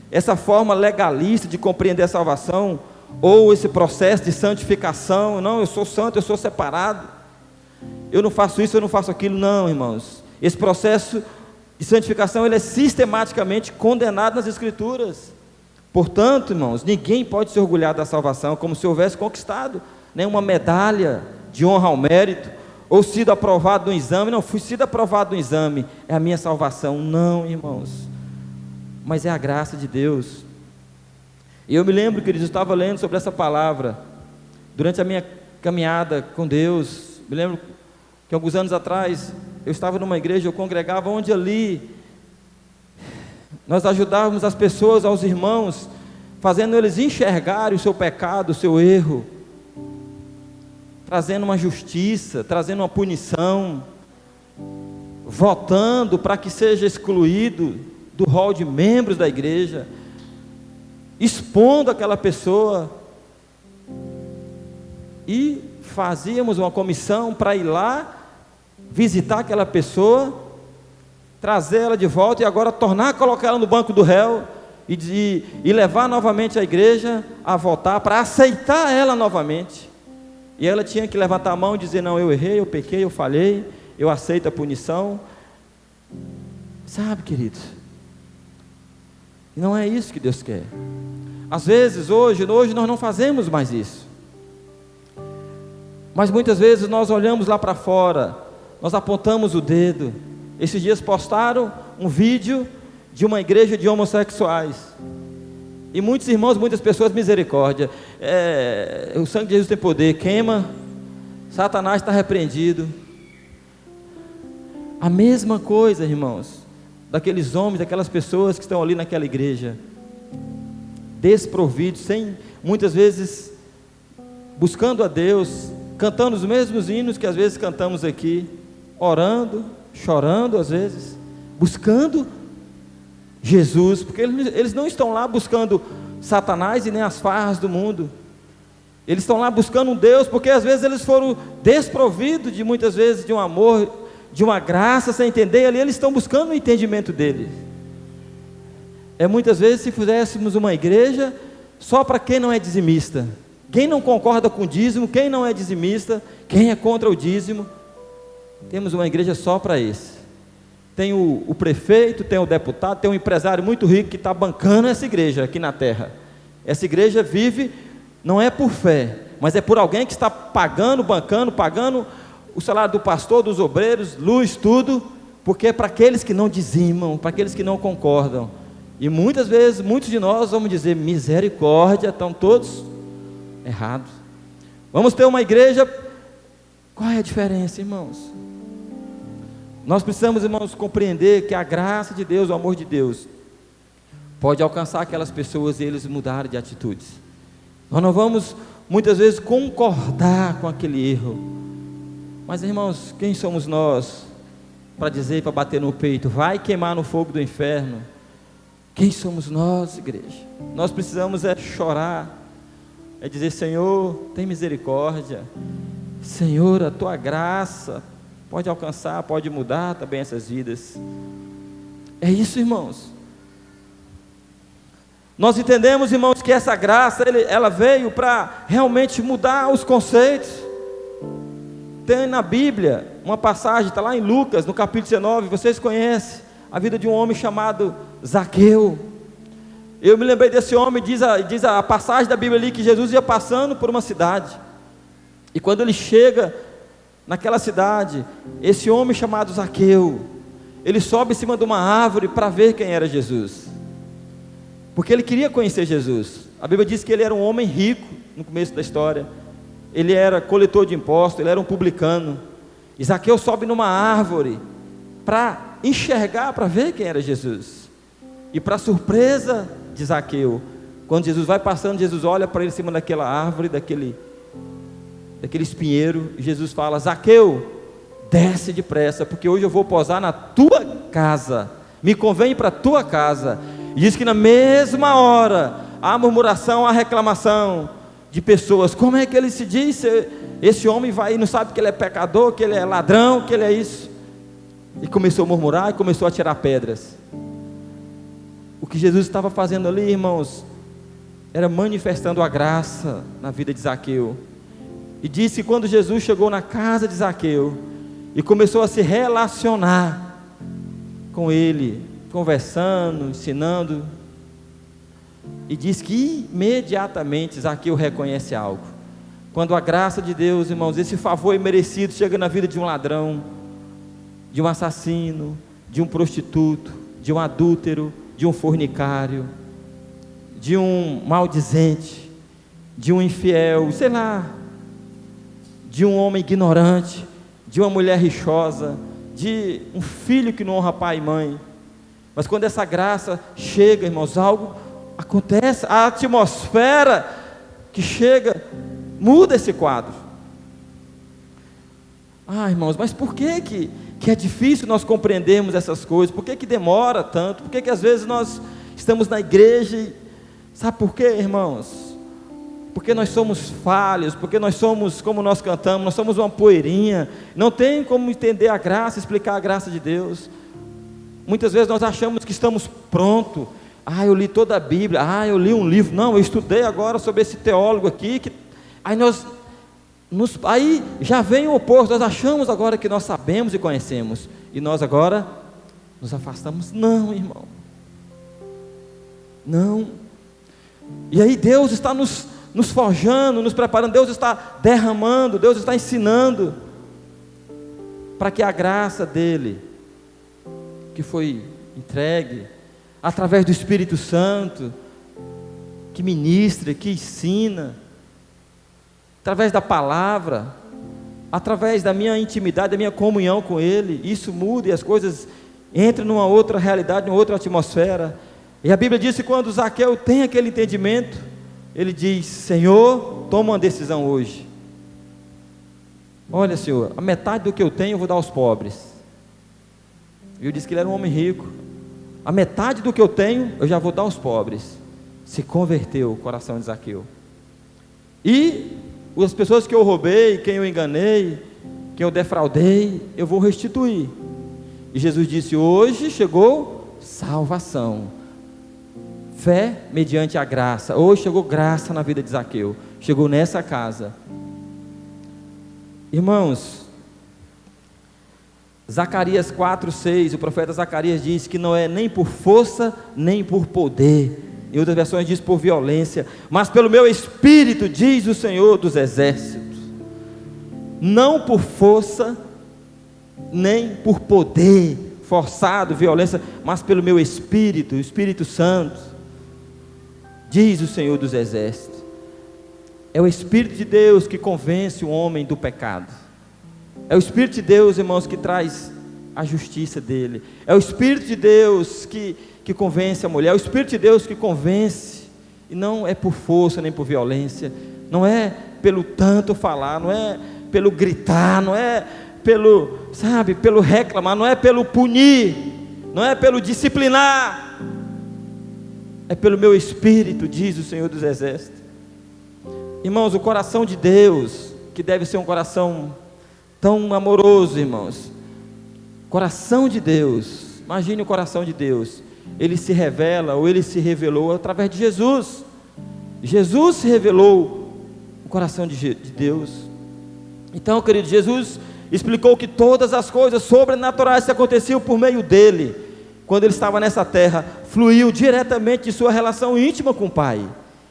Essa forma legalista de compreender a salvação, ou esse processo de santificação, não, eu sou santo, eu sou separado, eu não faço isso, eu não faço aquilo, não, irmãos. Esse processo de santificação, ele é sistematicamente condenado nas Escrituras. Portanto, irmãos, ninguém pode se orgulhar da salvação como se houvesse conquistado uma medalha de honra ao mérito, ou sido aprovado no exame. Não, fui sido aprovado no exame, é a minha salvação. Não, irmãos, mas é a graça de Deus. E eu me lembro, queridos, eu estava lendo sobre essa palavra durante a minha caminhada com Deus. Me lembro que alguns anos atrás eu estava numa igreja, eu congregava, onde ali nós ajudávamos as pessoas, aos irmãos, fazendo eles enxergarem o seu pecado, o seu erro, trazendo uma justiça, trazendo uma punição, votando para que seja excluído do rol de membros da igreja, expondo aquela pessoa, e fazíamos uma comissão para ir lá, visitar aquela pessoa, trazer ela de volta e agora colocar ela no banco do réu e levar novamente a igreja a votar para aceitar ela novamente. E ela tinha que levantar a mão e dizer: não, eu errei, eu pequei, eu falhei, eu aceito a punição. Sabe, queridos, não é isso que Deus quer. Às vezes, hoje nós não fazemos mais isso, mas muitas vezes nós olhamos lá para fora, nós apontamos o dedo. Esses dias postaram um vídeo de uma igreja de homossexuais, e muitos irmãos, muitas pessoas, misericórdia, o sangue de Jesus tem poder, queima, Satanás está repreendido. A mesma coisa, irmãos, daqueles homens, daquelas pessoas que estão ali naquela igreja, desprovidos, muitas vezes buscando a Deus, cantando os mesmos hinos que às vezes cantamos aqui, orando, chorando às vezes, buscando Jesus, porque eles não estão lá buscando Satanás e nem as farras do mundo, eles estão lá buscando um Deus, porque às vezes eles foram desprovidos de muitas vezes de um amor, de uma graça, sem entender, ali eles estão buscando o entendimento dele. Muitas vezes, se fizéssemos uma igreja só para quem não é dizimista, quem não concorda com o dízimo, quem não é dizimista, quem é contra o dízimo, temos uma igreja só para esse. Tem o prefeito, tem o deputado, tem um empresário muito rico que está bancando essa igreja aqui na terra. Essa igreja vive, não é por fé, mas é por alguém que está pagando, bancando, pagando o salário do pastor, dos obreiros, luz, tudo, porque é para aqueles que não dizimam, para aqueles que não concordam. E muitas vezes, muitos de nós vamos dizer, misericórdia, estão todos errados. Vamos ter uma igreja, qual é a diferença, irmãos? Nós precisamos, irmãos, compreender que a graça de Deus, o amor de Deus, pode alcançar aquelas pessoas e eles mudarem de atitudes. Nós não vamos, muitas vezes, concordar com aquele erro. Mas, irmãos, quem somos nós para dizer, para bater no peito, vai queimar no fogo do inferno? Quem somos nós, igreja? Nós precisamos chorar, dizer, Senhor, tem misericórdia, Senhor, a tua graça pode alcançar, pode mudar também essas vidas. É isso, irmãos. Nós entendemos, irmãos, que essa graça, ela veio para realmente mudar os conceitos. Tem na Bíblia uma passagem, está lá em Lucas, no capítulo 19, vocês conhecem a vida de um homem chamado Zaqueu. Eu me lembrei desse homem, diz a passagem da Bíblia ali, que Jesus ia passando por uma cidade, e quando ele chega naquela cidade, esse homem chamado Zaqueu, ele sobe em cima de uma árvore para ver quem era Jesus, porque ele queria conhecer Jesus. A Bíblia diz que ele era um homem rico, no começo da história, ele era coletor de impostos, ele era um publicano, e Zaqueu sobe numa árvore, para enxergar, para ver quem era Jesus, e para surpresa de Zaqueu, quando Jesus vai passando, Jesus olha para ele em cima daquela árvore, daquele espinheiro, e Jesus fala, Zaqueu, desce depressa, porque hoje eu vou posar na tua casa, me convém ir para a tua casa. E diz que na mesma hora, há murmuração, há reclamação de pessoas, como é que ele se diz, esse homem vai e não sabe que ele é pecador, que ele é ladrão, que ele é isso, e começou a murmurar, e começou a tirar pedras. O que Jesus estava fazendo ali, irmãos, era manifestando a graça na vida de Zaqueu. E disse que quando Jesus chegou na casa de Zaqueu, e começou a se relacionar com ele, conversando, ensinando, e diz que imediatamente Zaqueu reconhece algo. Quando a graça de Deus, irmãos, esse favor imerecido chega na vida de um ladrão, de um assassino, de um prostituto, de um adúltero, de um fornicário, de um maldizente, de um infiel, sei lá, de um homem ignorante, de uma mulher rixosa, de um filho que não honra pai e mãe. Mas quando essa graça chega, irmãos, algo acontece, a atmosfera que chega muda esse quadro. Irmãos, mas por que é difícil nós compreendermos essas coisas? Por que demora tanto? Por que às vezes nós estamos na igreja e... Sabe por quê, irmãos? Porque nós somos falhos, porque nós somos, como nós cantamos, nós somos uma poeirinha, não tem como entender a graça, explicar a graça de Deus. Muitas vezes nós achamos que estamos prontos. Eu li toda a Bíblia, eu li um livro, não, eu estudei agora sobre esse teólogo aqui, aí já vem o oposto, nós achamos agora que nós sabemos e conhecemos, e nós agora nos afastamos. Não, irmão, não. E aí Deus está nos forjando, nos preparando, Deus está derramando, Deus está ensinando, para que a graça dele, que foi entregue, através do Espírito Santo, que ministra, que ensina, através da palavra, através da minha intimidade, da minha comunhão com Ele, isso muda e as coisas entram numa outra realidade, numa outra atmosfera. E a Bíblia diz que quando Zaqueu tem aquele entendimento, ele diz, Senhor, toma uma decisão hoje. Olha, Senhor, a metade do que eu tenho eu vou dar aos pobres. E eu disse que ele era um homem rico. A metade do que eu tenho eu já vou dar aos pobres. Se converteu o coração de Zaqueu. E as pessoas que eu roubei, quem eu enganei, quem eu defraudei, eu vou restituir. E Jesus disse, hoje chegou salvação, fé mediante a graça. Hoje chegou graça na vida de Zaqueu, chegou nessa casa. Irmãos, Zacarias 4:6, o profeta Zacarias diz que não é nem por força, nem por poder, em outras versões diz por violência, mas pelo meu Espírito, diz o Senhor dos Exércitos. Não por força, nem por poder forçado, violência, mas pelo meu Espírito, o Espírito Santo, diz o Senhor dos Exércitos. É o Espírito de Deus que convence o homem do pecado. É o Espírito de Deus, irmãos, que traz a justiça dele. É o Espírito de Deus que convence a mulher. É o Espírito de Deus que convence. E não é por força nem por violência. Não é pelo tanto falar. Não é pelo gritar. Não é pelo, sabe, pelo reclamar. Não é pelo punir. Não é pelo disciplinar. É pelo meu Espírito, diz o Senhor dos Exércitos. Irmãos, o coração de Deus, que deve ser um coração tão amoroso, irmãos. Coração de Deus, imagine o coração de Deus. Ele se revela, ou ele se revelou através de Jesus. Jesus se revelou o coração de Deus. Então, querido, Jesus explicou que todas as coisas sobrenaturais que aconteciam por meio dele, quando ele estava nessa terra, fluiu diretamente de sua relação íntima com o Pai.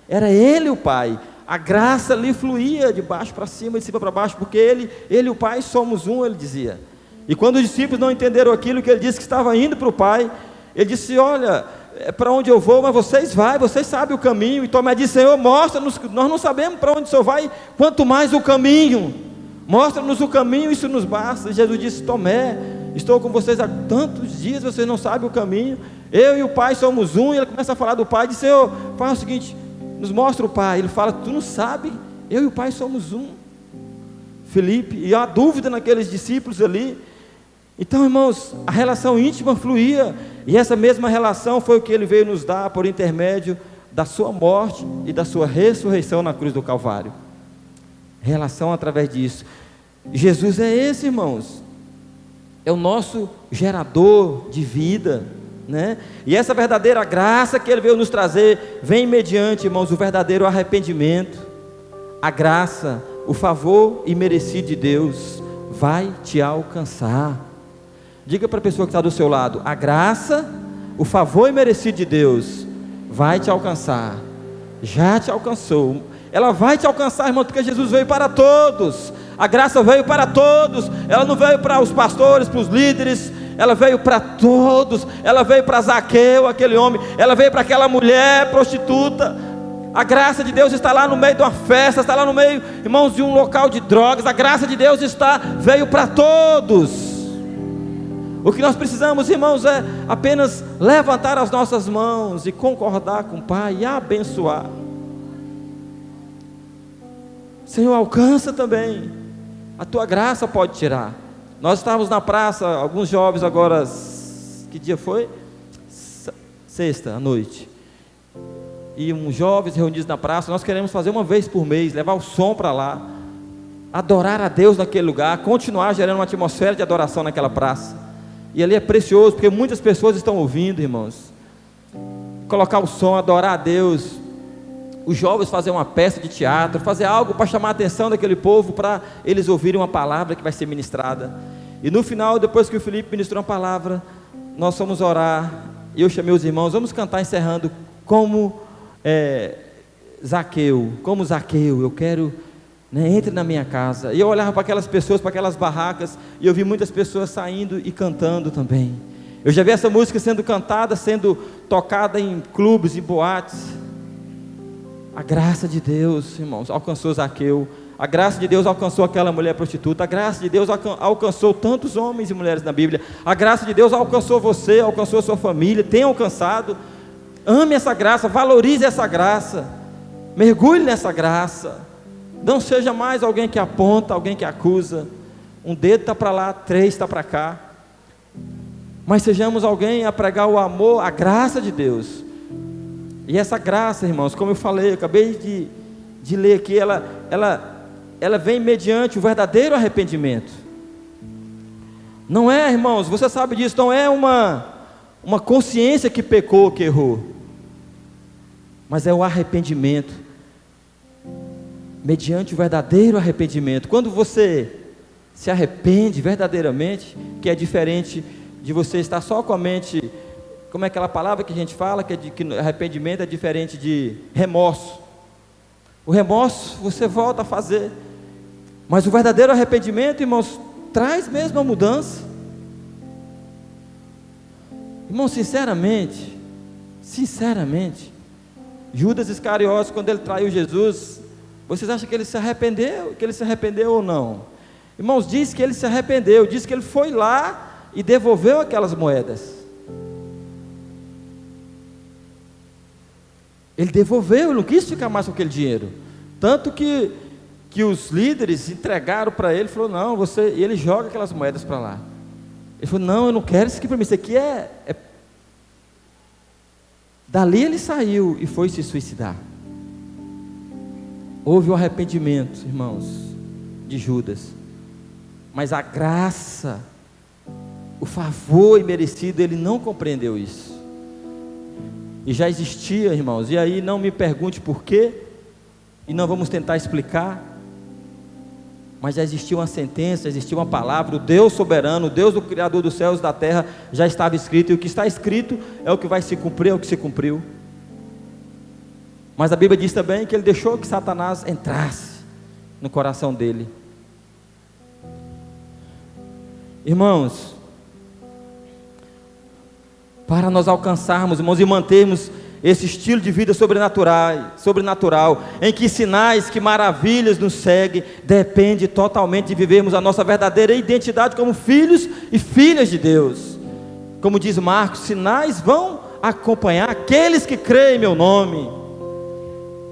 Era ele o Pai. A graça lhe fluía de baixo para cima, de cima para baixo, porque ele e o Pai somos um, ele dizia. E quando os discípulos não entenderam aquilo que ele disse que estava indo para o Pai, ele disse: olha, é para onde eu vou, mas vocês vão, vocês sabem o caminho. E Tomé disse: Senhor, mostra-nos, nós não sabemos para onde o Senhor vai, quanto mais o caminho, mostra-nos o caminho, isso nos basta. E Jesus disse: Tomé, estou com vocês há tantos dias, vocês não sabem o caminho, eu e o Pai somos um. E ele começa a falar do Pai, diz: Senhor, faz o seguinte, nos mostra o Pai. Ele fala: tu não sabe, eu e o Pai somos um. Filipe, e há dúvida naqueles discípulos ali. Então, irmãos, a relação íntima fluía, e essa mesma relação foi o que ele veio nos dar por intermédio da sua morte e da sua ressurreição na cruz do Calvário. Relação através disso. Jesus é esse, irmãos, é o nosso gerador de vida, né? E essa verdadeira graça que ele veio nos trazer, vem mediante, irmãos, o verdadeiro arrependimento. A graça, o favor imerecido de Deus vai te alcançar. Diga para a pessoa que está do seu lado: a graça, o favor imerecido de Deus vai te alcançar. Já te alcançou. Ela vai te alcançar, irmão, porque Jesus veio para todos. A graça veio para todos. Ela não veio para os pastores, para os líderes. Ela veio para todos. Ela veio para Zaqueu, aquele homem. Ela veio para aquela mulher prostituta. A graça de Deus está lá no meio de uma festa, está lá no meio, irmãos, de um local de drogas. A graça de Deus veio para todos. O que nós precisamos, irmãos, é apenas levantar as nossas mãos e concordar com o Pai e abençoar. Senhor, alcança também. A tua graça pode tirar. Nós estávamos na praça, alguns jovens agora, que dia foi? Sexta à noite. E uns jovens reunidos na praça. Nós queremos fazer uma vez por mês, levar o som para lá, adorar a Deus naquele lugar, continuar gerando uma atmosfera de adoração naquela praça. E ali é precioso, porque muitas pessoas estão ouvindo, irmãos. Colocar o som, adorar a Deus. Os jovens fazer uma peça de teatro, fazer algo para chamar a atenção daquele povo, para eles ouvirem uma palavra que vai ser ministrada. E no final, depois que o Felipe ministrou uma palavra, nós fomos orar, e eu chamei os irmãos, vamos cantar encerrando como Zaqueu, eu quero, né, entre na minha casa. E eu olhava para aquelas pessoas, para aquelas barracas, e eu vi muitas pessoas saindo e cantando também. Eu já vi essa música sendo cantada, sendo tocada em clubes e boates. A graça de Deus, irmãos, alcançou Zaqueu. A graça de Deus alcançou aquela mulher prostituta. A graça de Deus alcançou tantos homens e mulheres na Bíblia. A graça de Deus alcançou você, alcançou a sua família, tem alcançado. Ame essa graça, valorize essa graça, mergulhe nessa graça. Não seja mais alguém que aponta, alguém que acusa. Um dedo está para lá, 3 está para cá. Mas sejamos alguém a pregar o amor, a graça de Deus. E essa graça, irmãos, como eu falei, eu acabei de ler aqui, ela vem mediante o verdadeiro arrependimento. Não é, irmãos, você sabe disso, não é uma consciência que pecou, que errou, mas é o arrependimento, mediante o verdadeiro arrependimento. Quando você se arrepende verdadeiramente, que é diferente de você estar só com a mente, como é aquela palavra que a gente fala, que arrependimento é diferente de remorso. O remorso você volta a fazer, mas o verdadeiro arrependimento, irmãos, traz mesmo a mudança. Irmão, sinceramente, Judas Iscariotes, quando ele traiu Jesus, vocês acham que ele se arrependeu? Que ele se arrependeu ou não? Irmãos, diz que ele se arrependeu, diz que ele foi lá e devolveu aquelas moedas. Ele devolveu, ele não quis ficar mais com aquele dinheiro. Tanto que os líderes entregaram para ele, falou, não, e ele joga aquelas moedas para lá. Ele falou, não, eu não quero isso aqui para mim, isso aqui é... Dali ele saiu e foi se suicidar. Houve o arrependimento, irmãos, de Judas. Mas a graça, o favor imerecido, ele não compreendeu isso. E já existia, irmãos, e aí não me pergunte por quê, e não vamos tentar explicar, mas já existia uma sentença, já existia uma palavra, o Deus soberano, o Deus do Criador dos céus e da terra, já estava escrito, e o que está escrito é o que vai se cumprir, é o que se cumpriu. Mas a Bíblia diz também que ele deixou que Satanás entrasse no coração dele. Irmãos, para nós alcançarmos, irmãos, e mantermos esse estilo de vida sobrenatural, em que sinais, que maravilhas nos seguem, depende totalmente de vivermos a nossa verdadeira identidade como filhos e filhas de Deus. Como diz Marcos, sinais vão acompanhar aqueles que creem em meu nome,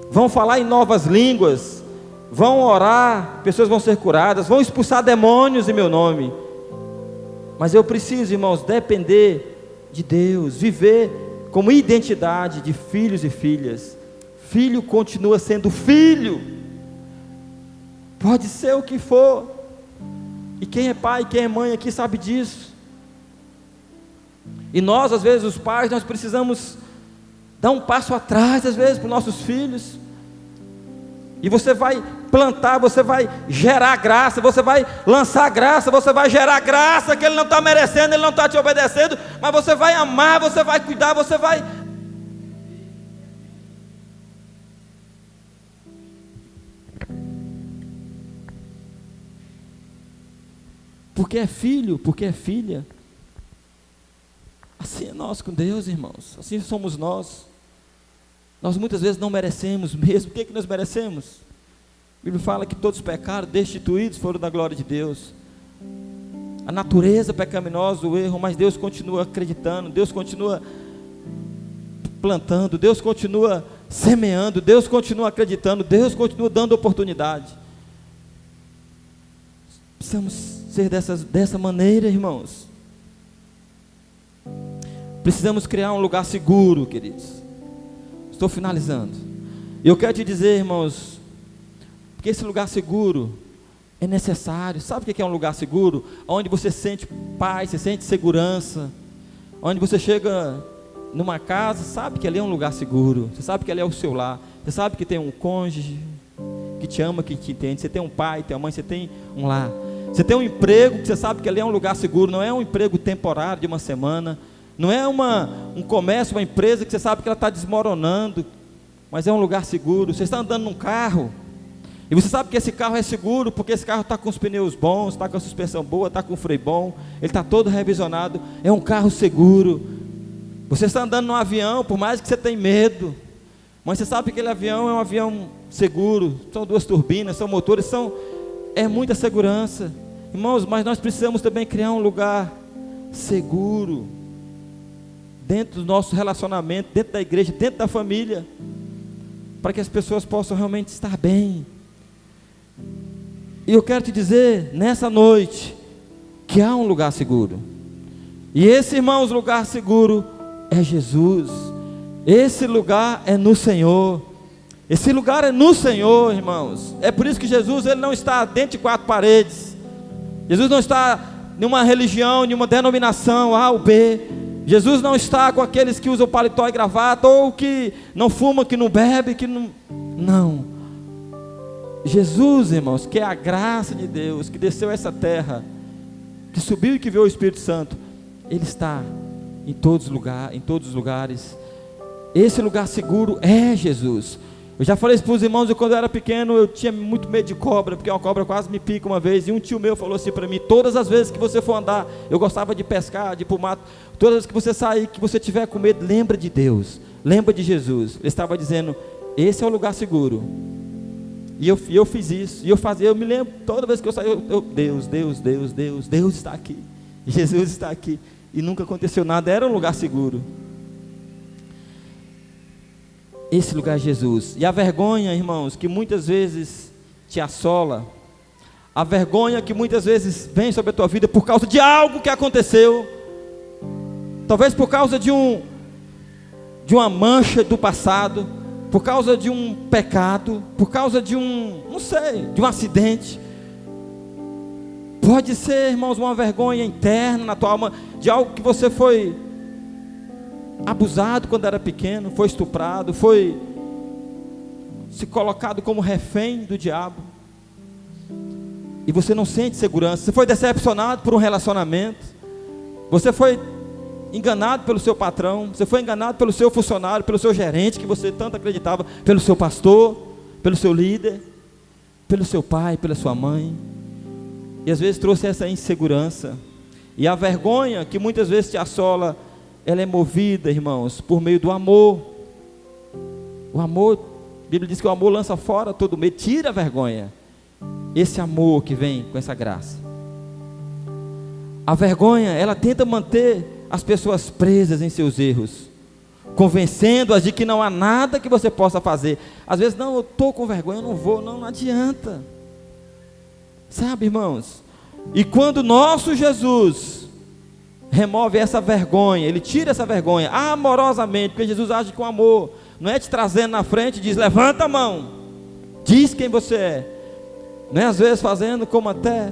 vão falar em novas línguas, vão orar, pessoas vão ser curadas, vão expulsar demônios em meu nome. Mas eu preciso, irmãos, depender de Deus, viver como identidade de filhos e filhas. Filho continua sendo filho, pode ser o que for, e quem é pai, quem é mãe aqui sabe disso. E nós, às vezes, os pais, nós precisamos dar um passo atrás, às vezes, para os nossos filhos. E você vai plantar, você vai gerar graça, você vai lançar graça, você vai gerar graça que ele não está merecendo, ele não está te obedecendo, mas você vai amar, você vai cuidar, você vai... Porque é filho, porque é filha. Assim é nós com Deus, irmãos, assim somos nós. Nós muitas vezes não merecemos mesmo. O que nós merecemos? A Bíblia fala que todos pecaram, destituídos foram da glória de Deus. A natureza pecaminosa, o erro, mas Deus continua acreditando, Deus continua plantando, Deus continua semeando, Deus continua acreditando, Deus continua dando oportunidade. Precisamos ser dessa maneira, irmãos. Precisamos criar um lugar seguro, queridos. Estou finalizando. Eu quero te dizer, irmãos, que esse lugar seguro é necessário. Sabe o que é um lugar seguro? Onde você sente paz, você sente segurança. Onde você chega numa casa, sabe que ali é um lugar seguro. Você sabe que ali é o seu lar. Você sabe que tem um cônjuge que te ama, que te entende. Você tem um pai, tem uma mãe, você tem um lar. Você tem um emprego, que você sabe que ali é um lugar seguro. Não é um emprego temporário de uma semana. Não é um comércio, uma empresa que você sabe que ela está desmoronando, mas é um lugar seguro. Você está andando num carro, e você sabe que esse carro é seguro, porque esse carro está com os pneus bons, está com a suspensão boa, está com o freio bom, ele está todo revisionado, é um carro seguro. Você está andando num avião, por mais que você tenha medo, mas você sabe que aquele avião é um avião seguro, são duas turbinas, são motores, é muita segurança. Irmãos, mas nós precisamos também criar um lugar seguro, dentro do nosso relacionamento, dentro da igreja, dentro da família, para que as pessoas possam realmente estar bem. E eu quero te dizer, nessa noite, que há um lugar seguro, e esse, irmãos, lugar seguro é Jesus. Esse lugar é no Senhor, esse lugar é no Senhor, irmãos. É por isso que Jesus, ele não está dentro de quatro paredes. Jesus não está em uma religião, em uma denominação A ou B. Jesus não está com aqueles que usam paletó e gravata, ou que não fuma, que não bebe, que não... Não. Jesus, irmãos, que é a graça de Deus, que desceu a essa terra, que subiu e que veio o Espírito Santo, Ele está em todos os lugares. Esse lugar seguro é Jesus. Eu já falei isso para os irmãos, quando eu era pequeno, eu tinha muito medo de cobra, porque uma cobra quase me pica uma vez, e um tio meu falou assim para mim: todas as vezes que você for andar, eu gostava de pescar, de ir para o mato, todas as vezes que você sair, que você tiver com medo, lembra de Deus, lembra de Jesus. Ele estava dizendo: esse é o lugar seguro. E eu fiz isso, e eu me lembro, toda vez que eu saí, Deus está aqui, Jesus está aqui, e nunca aconteceu nada, era um lugar seguro. Esse lugar é Jesus. E a vergonha, irmãos, que muitas vezes te assola, a vergonha que muitas vezes vem sobre a tua vida por causa de algo que aconteceu, talvez por causa de uma mancha do passado, por causa de um pecado, por causa de de um acidente. Pode ser, irmãos, uma vergonha interna na tua alma, de algo que você foi abusado quando era pequeno, foi estuprado, foi se colocado como refém do diabo, e você não sente segurança. Você foi decepcionado por um relacionamento, você foi enganado pelo seu patrão, você foi enganado pelo seu funcionário, pelo seu gerente que você tanto acreditava, pelo seu pastor, pelo seu líder, pelo seu pai, pela sua mãe, e às vezes trouxe essa insegurança. E a vergonha que muitas vezes te assola, ela é movida, irmãos, por meio do amor. O amor, a Bíblia diz que o amor lança fora todo medo, tira a vergonha. Esse amor que vem com essa graça. A vergonha, ela tenta manter as pessoas presas em seus erros, convencendo-as de que não há nada que você possa fazer. Às vezes, não, eu estou com vergonha, eu não vou, não adianta. Sabe, irmãos? E quando nosso Jesus remove essa vergonha, Ele tira essa vergonha amorosamente, porque Jesus age com amor, não é te trazendo na frente e diz: levanta a mão, diz quem você é, não é às vezes fazendo como até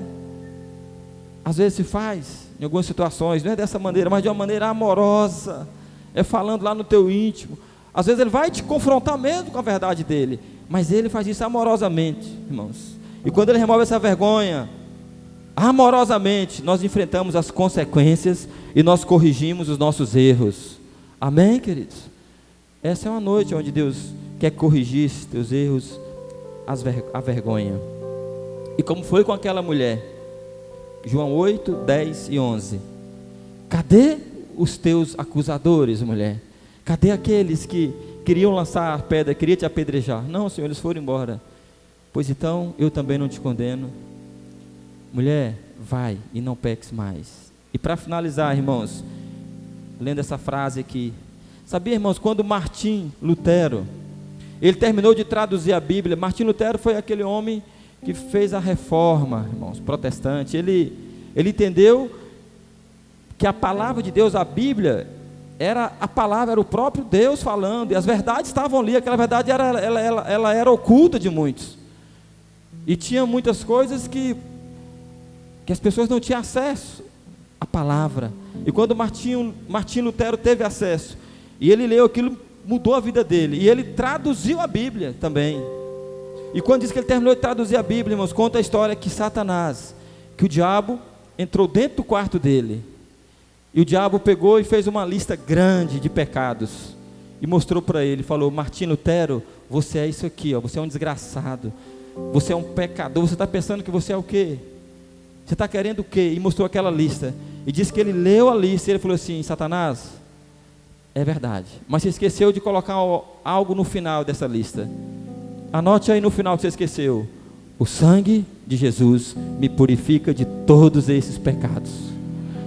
às vezes se faz em algumas situações, não é dessa maneira, mas de uma maneira amorosa, é falando lá no teu íntimo. Às vezes Ele vai te confrontar mesmo com a verdade dEle, mas Ele faz isso amorosamente, irmãos. E quando Ele remove essa vergonha, amorosamente, nós enfrentamos as consequências e nós corrigimos os nossos erros. Amém, queridos? Essa é uma noite onde Deus quer corrigir os teus erros, a vergonha. E como foi com aquela mulher, João 8, 10 e 11. Cadê os teus acusadores, mulher? Cadê aqueles que queriam lançar a pedra, queriam te apedrejar? Não, Senhor, eles foram embora. Pois então, eu também não te condeno. Mulher, vai e não peques mais. E para finalizar, irmãos, lendo essa frase aqui, sabia, irmãos, quando Martim Lutero, ele terminou de traduzir a Bíblia. Martim Lutero foi aquele homem que fez a reforma, irmãos, protestante. Ele entendeu que a palavra de Deus, a Bíblia, era o próprio Deus falando, e as verdades estavam ali. Aquela verdade ela era oculta de muitos, e tinha muitas coisas que as pessoas não tinham acesso à palavra. E quando Martim Lutero teve acesso, e ele leu aquilo, mudou a vida dele, e ele traduziu a Bíblia também. E quando diz que ele terminou de traduzir a Bíblia, irmãos, conta a história que Satanás, que o diabo entrou dentro do quarto dele, e o diabo pegou e fez uma lista grande de pecados, e mostrou para ele, falou: Martim Lutero, você é isso aqui, ó, você é um desgraçado, você é um pecador, você está pensando que você é o quê? Você está querendo o quê? E mostrou aquela lista, e disse que ele leu a lista, e ele falou assim: Satanás, é verdade, mas você esqueceu de colocar algo no final dessa lista. Anote aí no final que você esqueceu: o sangue de Jesus me purifica de todos esses pecados.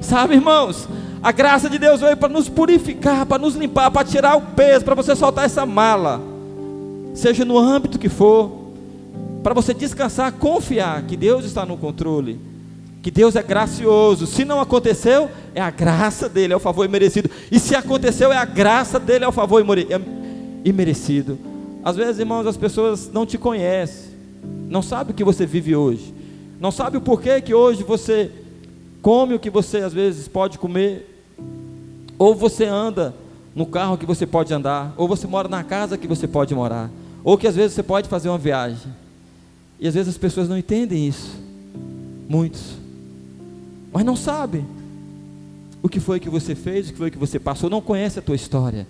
Sabe, irmãos, a graça de Deus veio para nos purificar, para nos limpar, para tirar o peso, para você soltar essa mala, seja no âmbito que for, para você descansar, confiar que Deus está no controle, que Deus é gracioso. Se não aconteceu, é a graça dele, é o favor imerecido. E se aconteceu, é a graça dele, é o favor imerecido. Às vezes, irmãos, as pessoas não te conhecem, não sabem o que você vive hoje, não sabem o porquê que hoje você come o que você às vezes pode comer, ou você anda no carro que você pode andar, ou você mora na casa que você pode morar, ou que às vezes você pode fazer uma viagem. E às vezes as pessoas não entendem isso, muitos, mas não sabem o que foi que você fez, o que foi que você passou, não conhece a tua história.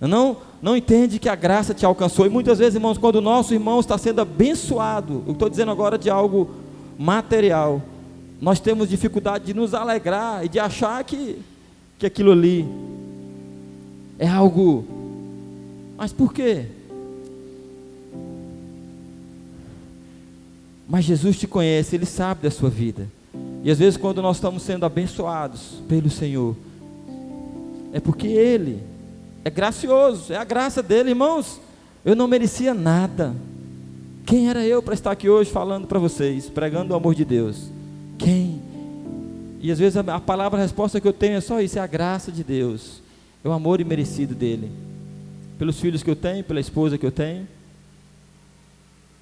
Não entende que a graça te alcançou. E muitas vezes, irmãos, quando o nosso irmão está sendo abençoado, eu estou dizendo agora de algo material, nós temos dificuldade de nos alegrar e de achar que aquilo ali é algo. Mas por quê? Mas Jesus te conhece, Ele sabe da sua vida. E às vezes quando nós estamos sendo abençoados pelo Senhor, é porque Ele é gracioso, é a graça dEle. Irmãos, eu não merecia nada. Quem era eu para estar aqui hoje falando para vocês, pregando o amor de Deus? Quem? E às vezes a palavra, a resposta que eu tenho é só isso, é a graça de Deus, é o amor imerecido dEle, pelos filhos que eu tenho, pela esposa que eu tenho,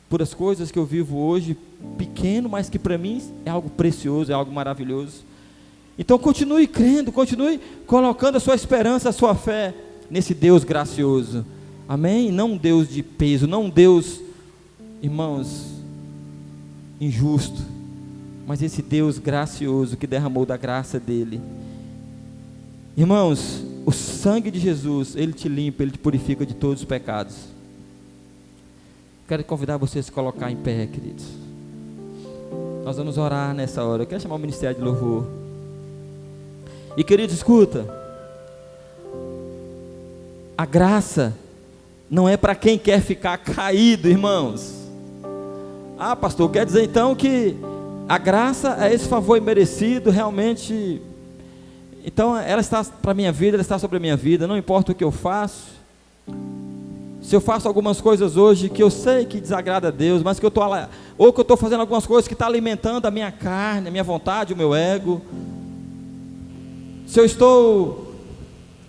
por as coisas que eu vivo hoje, pequeno, mas que para mim é algo precioso, é algo maravilhoso. Então continue crendo, continue colocando a sua esperança, a sua fé nesse Deus gracioso, amém? Não um Deus de peso, não um Deus, irmãos, injusto, mas esse Deus gracioso que derramou da graça dEle. Irmãos, o sangue de Jesus, Ele te limpa, Ele te purifica de todos os pecados. Quero convidar você a se colocar em pé, queridos. Nós vamos orar nessa hora. Eu quero chamar o ministério de louvor. E queridos, escuta, a graça não é para quem quer ficar caído, irmãos. Ah, pastor, quer dizer então que a graça é esse favor imerecido, realmente. Então ela está para a minha vida, ela está sobre a minha vida, não importa o que eu faço. Se eu faço algumas coisas hoje que eu sei que desagrada a Deus, mas que eu estou ou que eu estou fazendo algumas coisas que estão alimentando a minha carne, a minha vontade, o meu ego. Se eu estou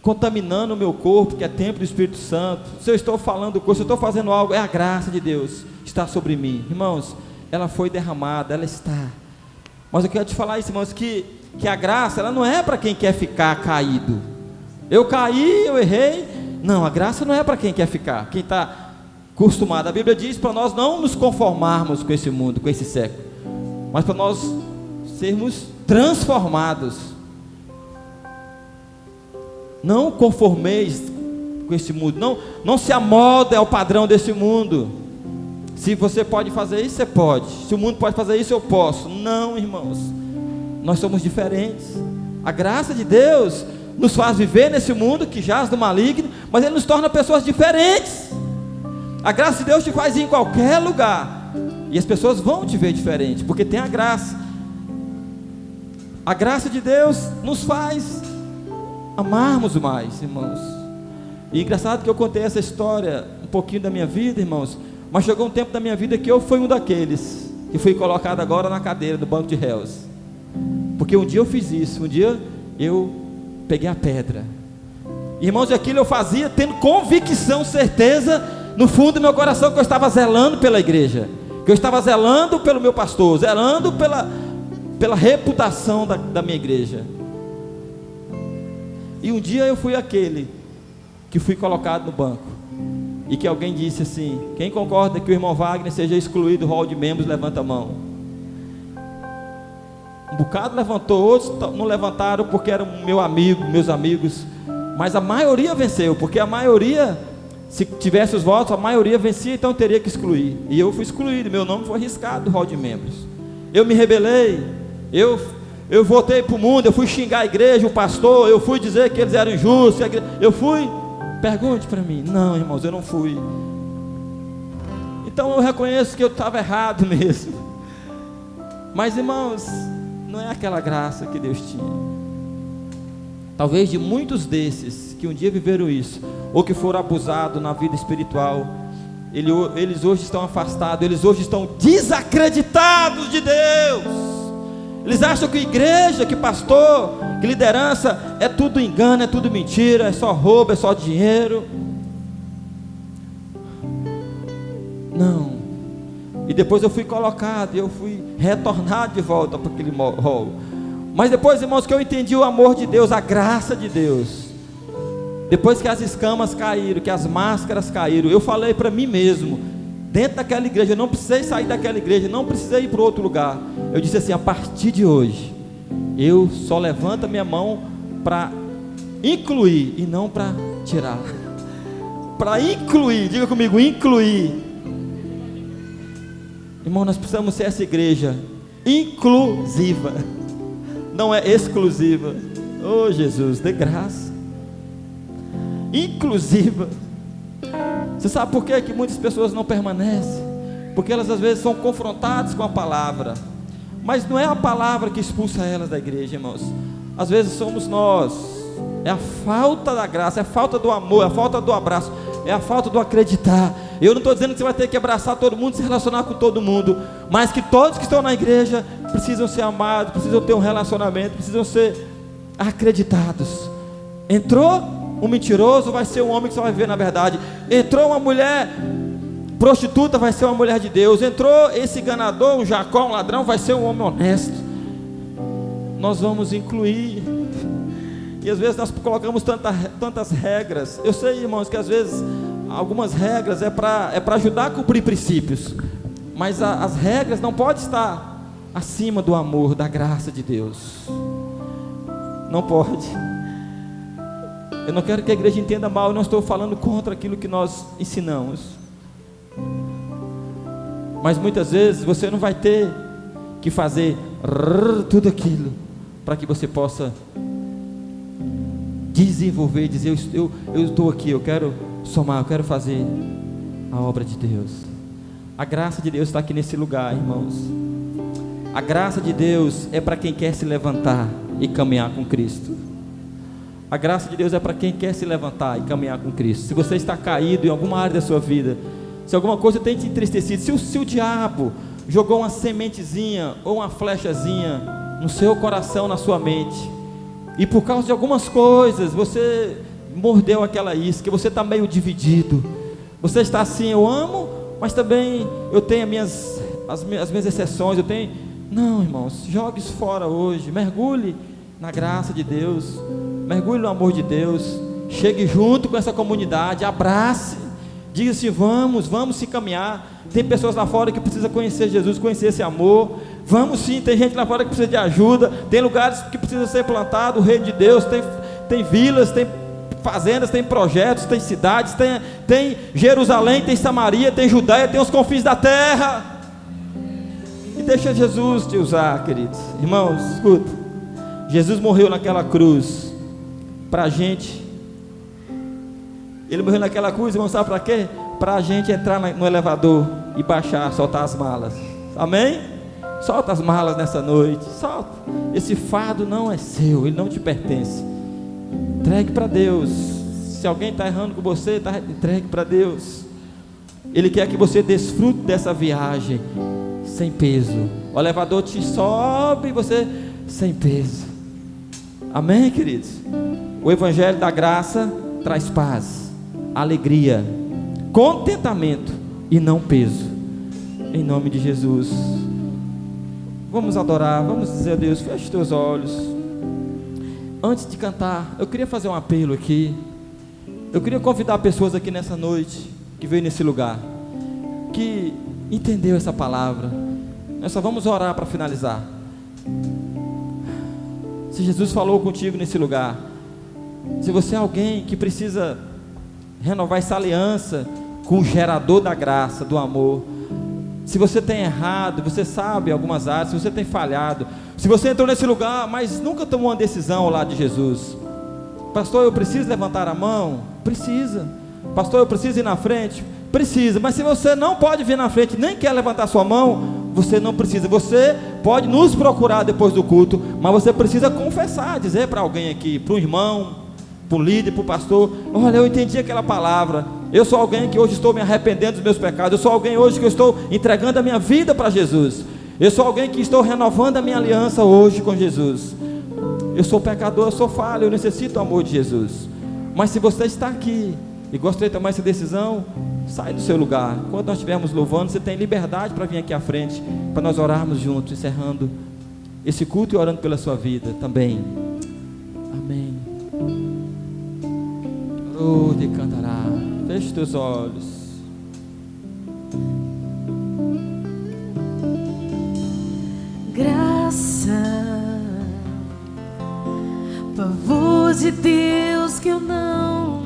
contaminando o meu corpo, que é templo do Espírito Santo, se eu estou falando coisas, se eu estou fazendo algo, é a graça de Deus está sobre mim. Irmãos, ela foi derramada, ela está. Mas eu quero te falar isso, irmãos, que a graça, ela não é para quem quer ficar caído. Eu caí, eu errei. Não, a graça não é para quem quer ficar, quem está acostumado. A Bíblia diz para nós não nos conformarmos com esse mundo, com esse século, mas para nós sermos transformados. Não conformeis com esse mundo, não se amolde ao padrão desse mundo. Se você pode fazer isso, você pode. Se o mundo pode fazer isso, eu posso. Não, irmãos, nós somos diferentes. A graça de Deus nos faz viver nesse mundo que jaz do maligno, mas Ele nos torna pessoas diferentes. A graça de Deus te faz ir em qualquer lugar, e as pessoas vão te ver diferente, porque tem a graça. A graça de Deus nos faz amarmos mais, irmãos. E engraçado que eu contei essa história, um pouquinho da minha vida, irmãos, mas chegou um tempo da minha vida que eu fui um daqueles, que fui colocado agora na cadeira do banco de réus, porque um dia eu fiz isso, um dia eu peguei a pedra, irmãos, e aquilo eu fazia tendo convicção, certeza, no fundo do meu coração, que eu estava zelando pela igreja, que eu estava zelando pelo meu pastor, zelando pela reputação da minha igreja. E um dia eu fui aquele que fui colocado no banco, e que alguém disse assim: quem concorda que o irmão Wagner seja excluído do hall de membros, levanta a mão. Um bocado levantou, outros não levantaram porque eram meus amigos, mas a maioria venceu, porque a maioria, se tivesse os votos, a maioria vencia, então teria que excluir, e eu fui excluído, meu nome foi riscado do hall de membros. Eu me rebelei, eu voltei para o mundo, eu fui xingar a igreja, o pastor, eu fui dizer que eles eram injustos, eu fui, pergunte para mim. Não, irmãos, eu não fui. Então eu reconheço que eu estava errado mesmo, mas irmãos, não é aquela graça que Deus tinha. Talvez de muitos desses que um dia viveram isso, ou que foram abusados na vida espiritual, eles hoje estão afastados, eles hoje estão desacreditados de Deus. Eles acham que igreja, que pastor, que liderança é tudo engano, é tudo mentira, é só roubo, é só dinheiro. Não. E depois eu fui colocado, eu fui retornado de volta para aquele hall. Mas depois, irmãos, que eu entendi o amor de Deus, a graça de Deus, depois que as escamas caíram, que as máscaras caíram, eu falei para mim mesmo, dentro daquela igreja, eu não precisei sair daquela igreja, não precisei ir para outro lugar. Eu disse assim: a partir de hoje, eu só levanto a minha mão para incluir e não para tirar. para incluir, diga comigo, incluir. Irmão, nós precisamos ser essa igreja inclusiva, não é exclusiva. Oh Jesus, dê graça. Inclusiva. Você sabe por que muitas pessoas não permanecem? Porque elas às vezes são confrontadas com a palavra, mas não é a palavra que expulsa elas da igreja, irmãos. Às vezes somos nós, é a falta da graça, é a falta do amor, é a falta do abraço, é a falta do acreditar. Eu não estou dizendo que você vai ter que abraçar todo mundo, se relacionar com todo mundo, mas que todos que estão na igreja precisam ser amados, precisam ter um relacionamento, precisam ser acreditados. Entrou um mentiroso, vai ser um homem que só vai viver na verdade. Entrou uma mulher prostituta, vai ser uma mulher de Deus. Entrou esse enganador, um Jacó, um ladrão, vai ser um homem honesto. Nós vamos incluir. E às vezes nós colocamos tantas regras. Eu sei, irmãos, que às vezes algumas regras é para ajudar a cumprir princípios, mas as regras não podem estar acima do amor, da graça de Deus. Não pode. Eu não quero que a igreja entenda mal, eu não estou falando contra aquilo que nós ensinamos, mas muitas vezes você não vai ter que fazer tudo aquilo para que você possa desenvolver e dizer, eu estou aqui, eu quero somar, eu quero fazer a obra de Deus. A graça de Deus está aqui nesse lugar, irmãos. A graça de Deus é para quem quer se levantar e caminhar com Cristo. A graça de Deus é para quem quer se levantar e caminhar com Cristo. Se você está caído em alguma área da sua vida, se alguma coisa tem te entristecido, se o diabo jogou uma sementezinha ou uma flechazinha no seu coração, na sua mente, e por causa de algumas coisas você mordeu aquela isca, você está meio dividido, você está assim, eu amo, mas também eu tenho as minhas exceções, não, irmãos, jogue isso fora hoje, mergulhe na graça de Deus, mergulhe no amor de Deus, chegue junto com essa comunidade, abrace, diga assim, vamos se caminhar. Tem pessoas lá fora que precisam conhecer Jesus, conhecer esse amor. Vamos sim, tem gente lá fora que precisa de ajuda, tem lugares que precisam ser plantados, o reino de Deus, tem vilas, tem fazendas, tem projetos, tem cidades, tem Jerusalém, tem Samaria, tem Judeia, tem os confins da terra. E deixa Jesus te usar, queridos. Irmãos, escuta, Jesus morreu naquela cruz para a gente. Ele morreu naquela cruz, irmão, sabe para quê? Para a gente entrar no elevador e baixar, soltar as malas. Amém? Solta as malas nessa noite, solta. Esse fardo não é seu, ele não te pertence. Entregue para Deus. Se alguém está errando com você, entregue para Deus. Ele quer que você desfrute dessa viagem sem peso. O elevador te sobe e você sem peso. Amém, queridos? O evangelho da graça traz paz, alegria, contentamento e não peso. Em nome de Jesus. Vamos adorar, vamos dizer a Deus, feche os teus olhos. Antes de cantar, eu queria fazer um apelo aqui. Eu queria convidar pessoas aqui nessa noite, que veio nesse lugar, que entendeu essa palavra. Nós só vamos orar para finalizar. Se Jesus falou contigo nesse lugar, se você é alguém que precisa renovar essa aliança com o gerador da graça, do amor, se você tem errado, você sabe algumas áreas, se você tem falhado, se você entrou nesse lugar, mas nunca tomou uma decisão ao lado de Jesus, pastor, eu preciso levantar a mão? Precisa. Pastor, eu preciso ir na frente? Precisa. Mas se você não pode vir na frente, nem quer levantar sua mão, você não precisa. Você pode nos procurar depois do culto, mas você precisa confessar, dizer para alguém aqui, para um irmão, para o líder, para o pastor, olha, eu entendi aquela palavra, eu sou alguém que hoje estou me arrependendo dos meus pecados, eu sou alguém hoje que eu estou entregando a minha vida para Jesus, eu sou alguém que estou renovando a minha aliança hoje com Jesus, eu sou pecador, eu sou falho, eu necessito do amor de Jesus. Mas se você está aqui e gostaria de tomar essa decisão, sai do seu lugar. Quando nós estivermos louvando, você tem liberdade para vir aqui à frente, para nós orarmos juntos, encerrando esse culto e orando pela sua vida também. Amém. Oh, de cantará. Feche teus olhos. Graça, pavor de Deus que eu não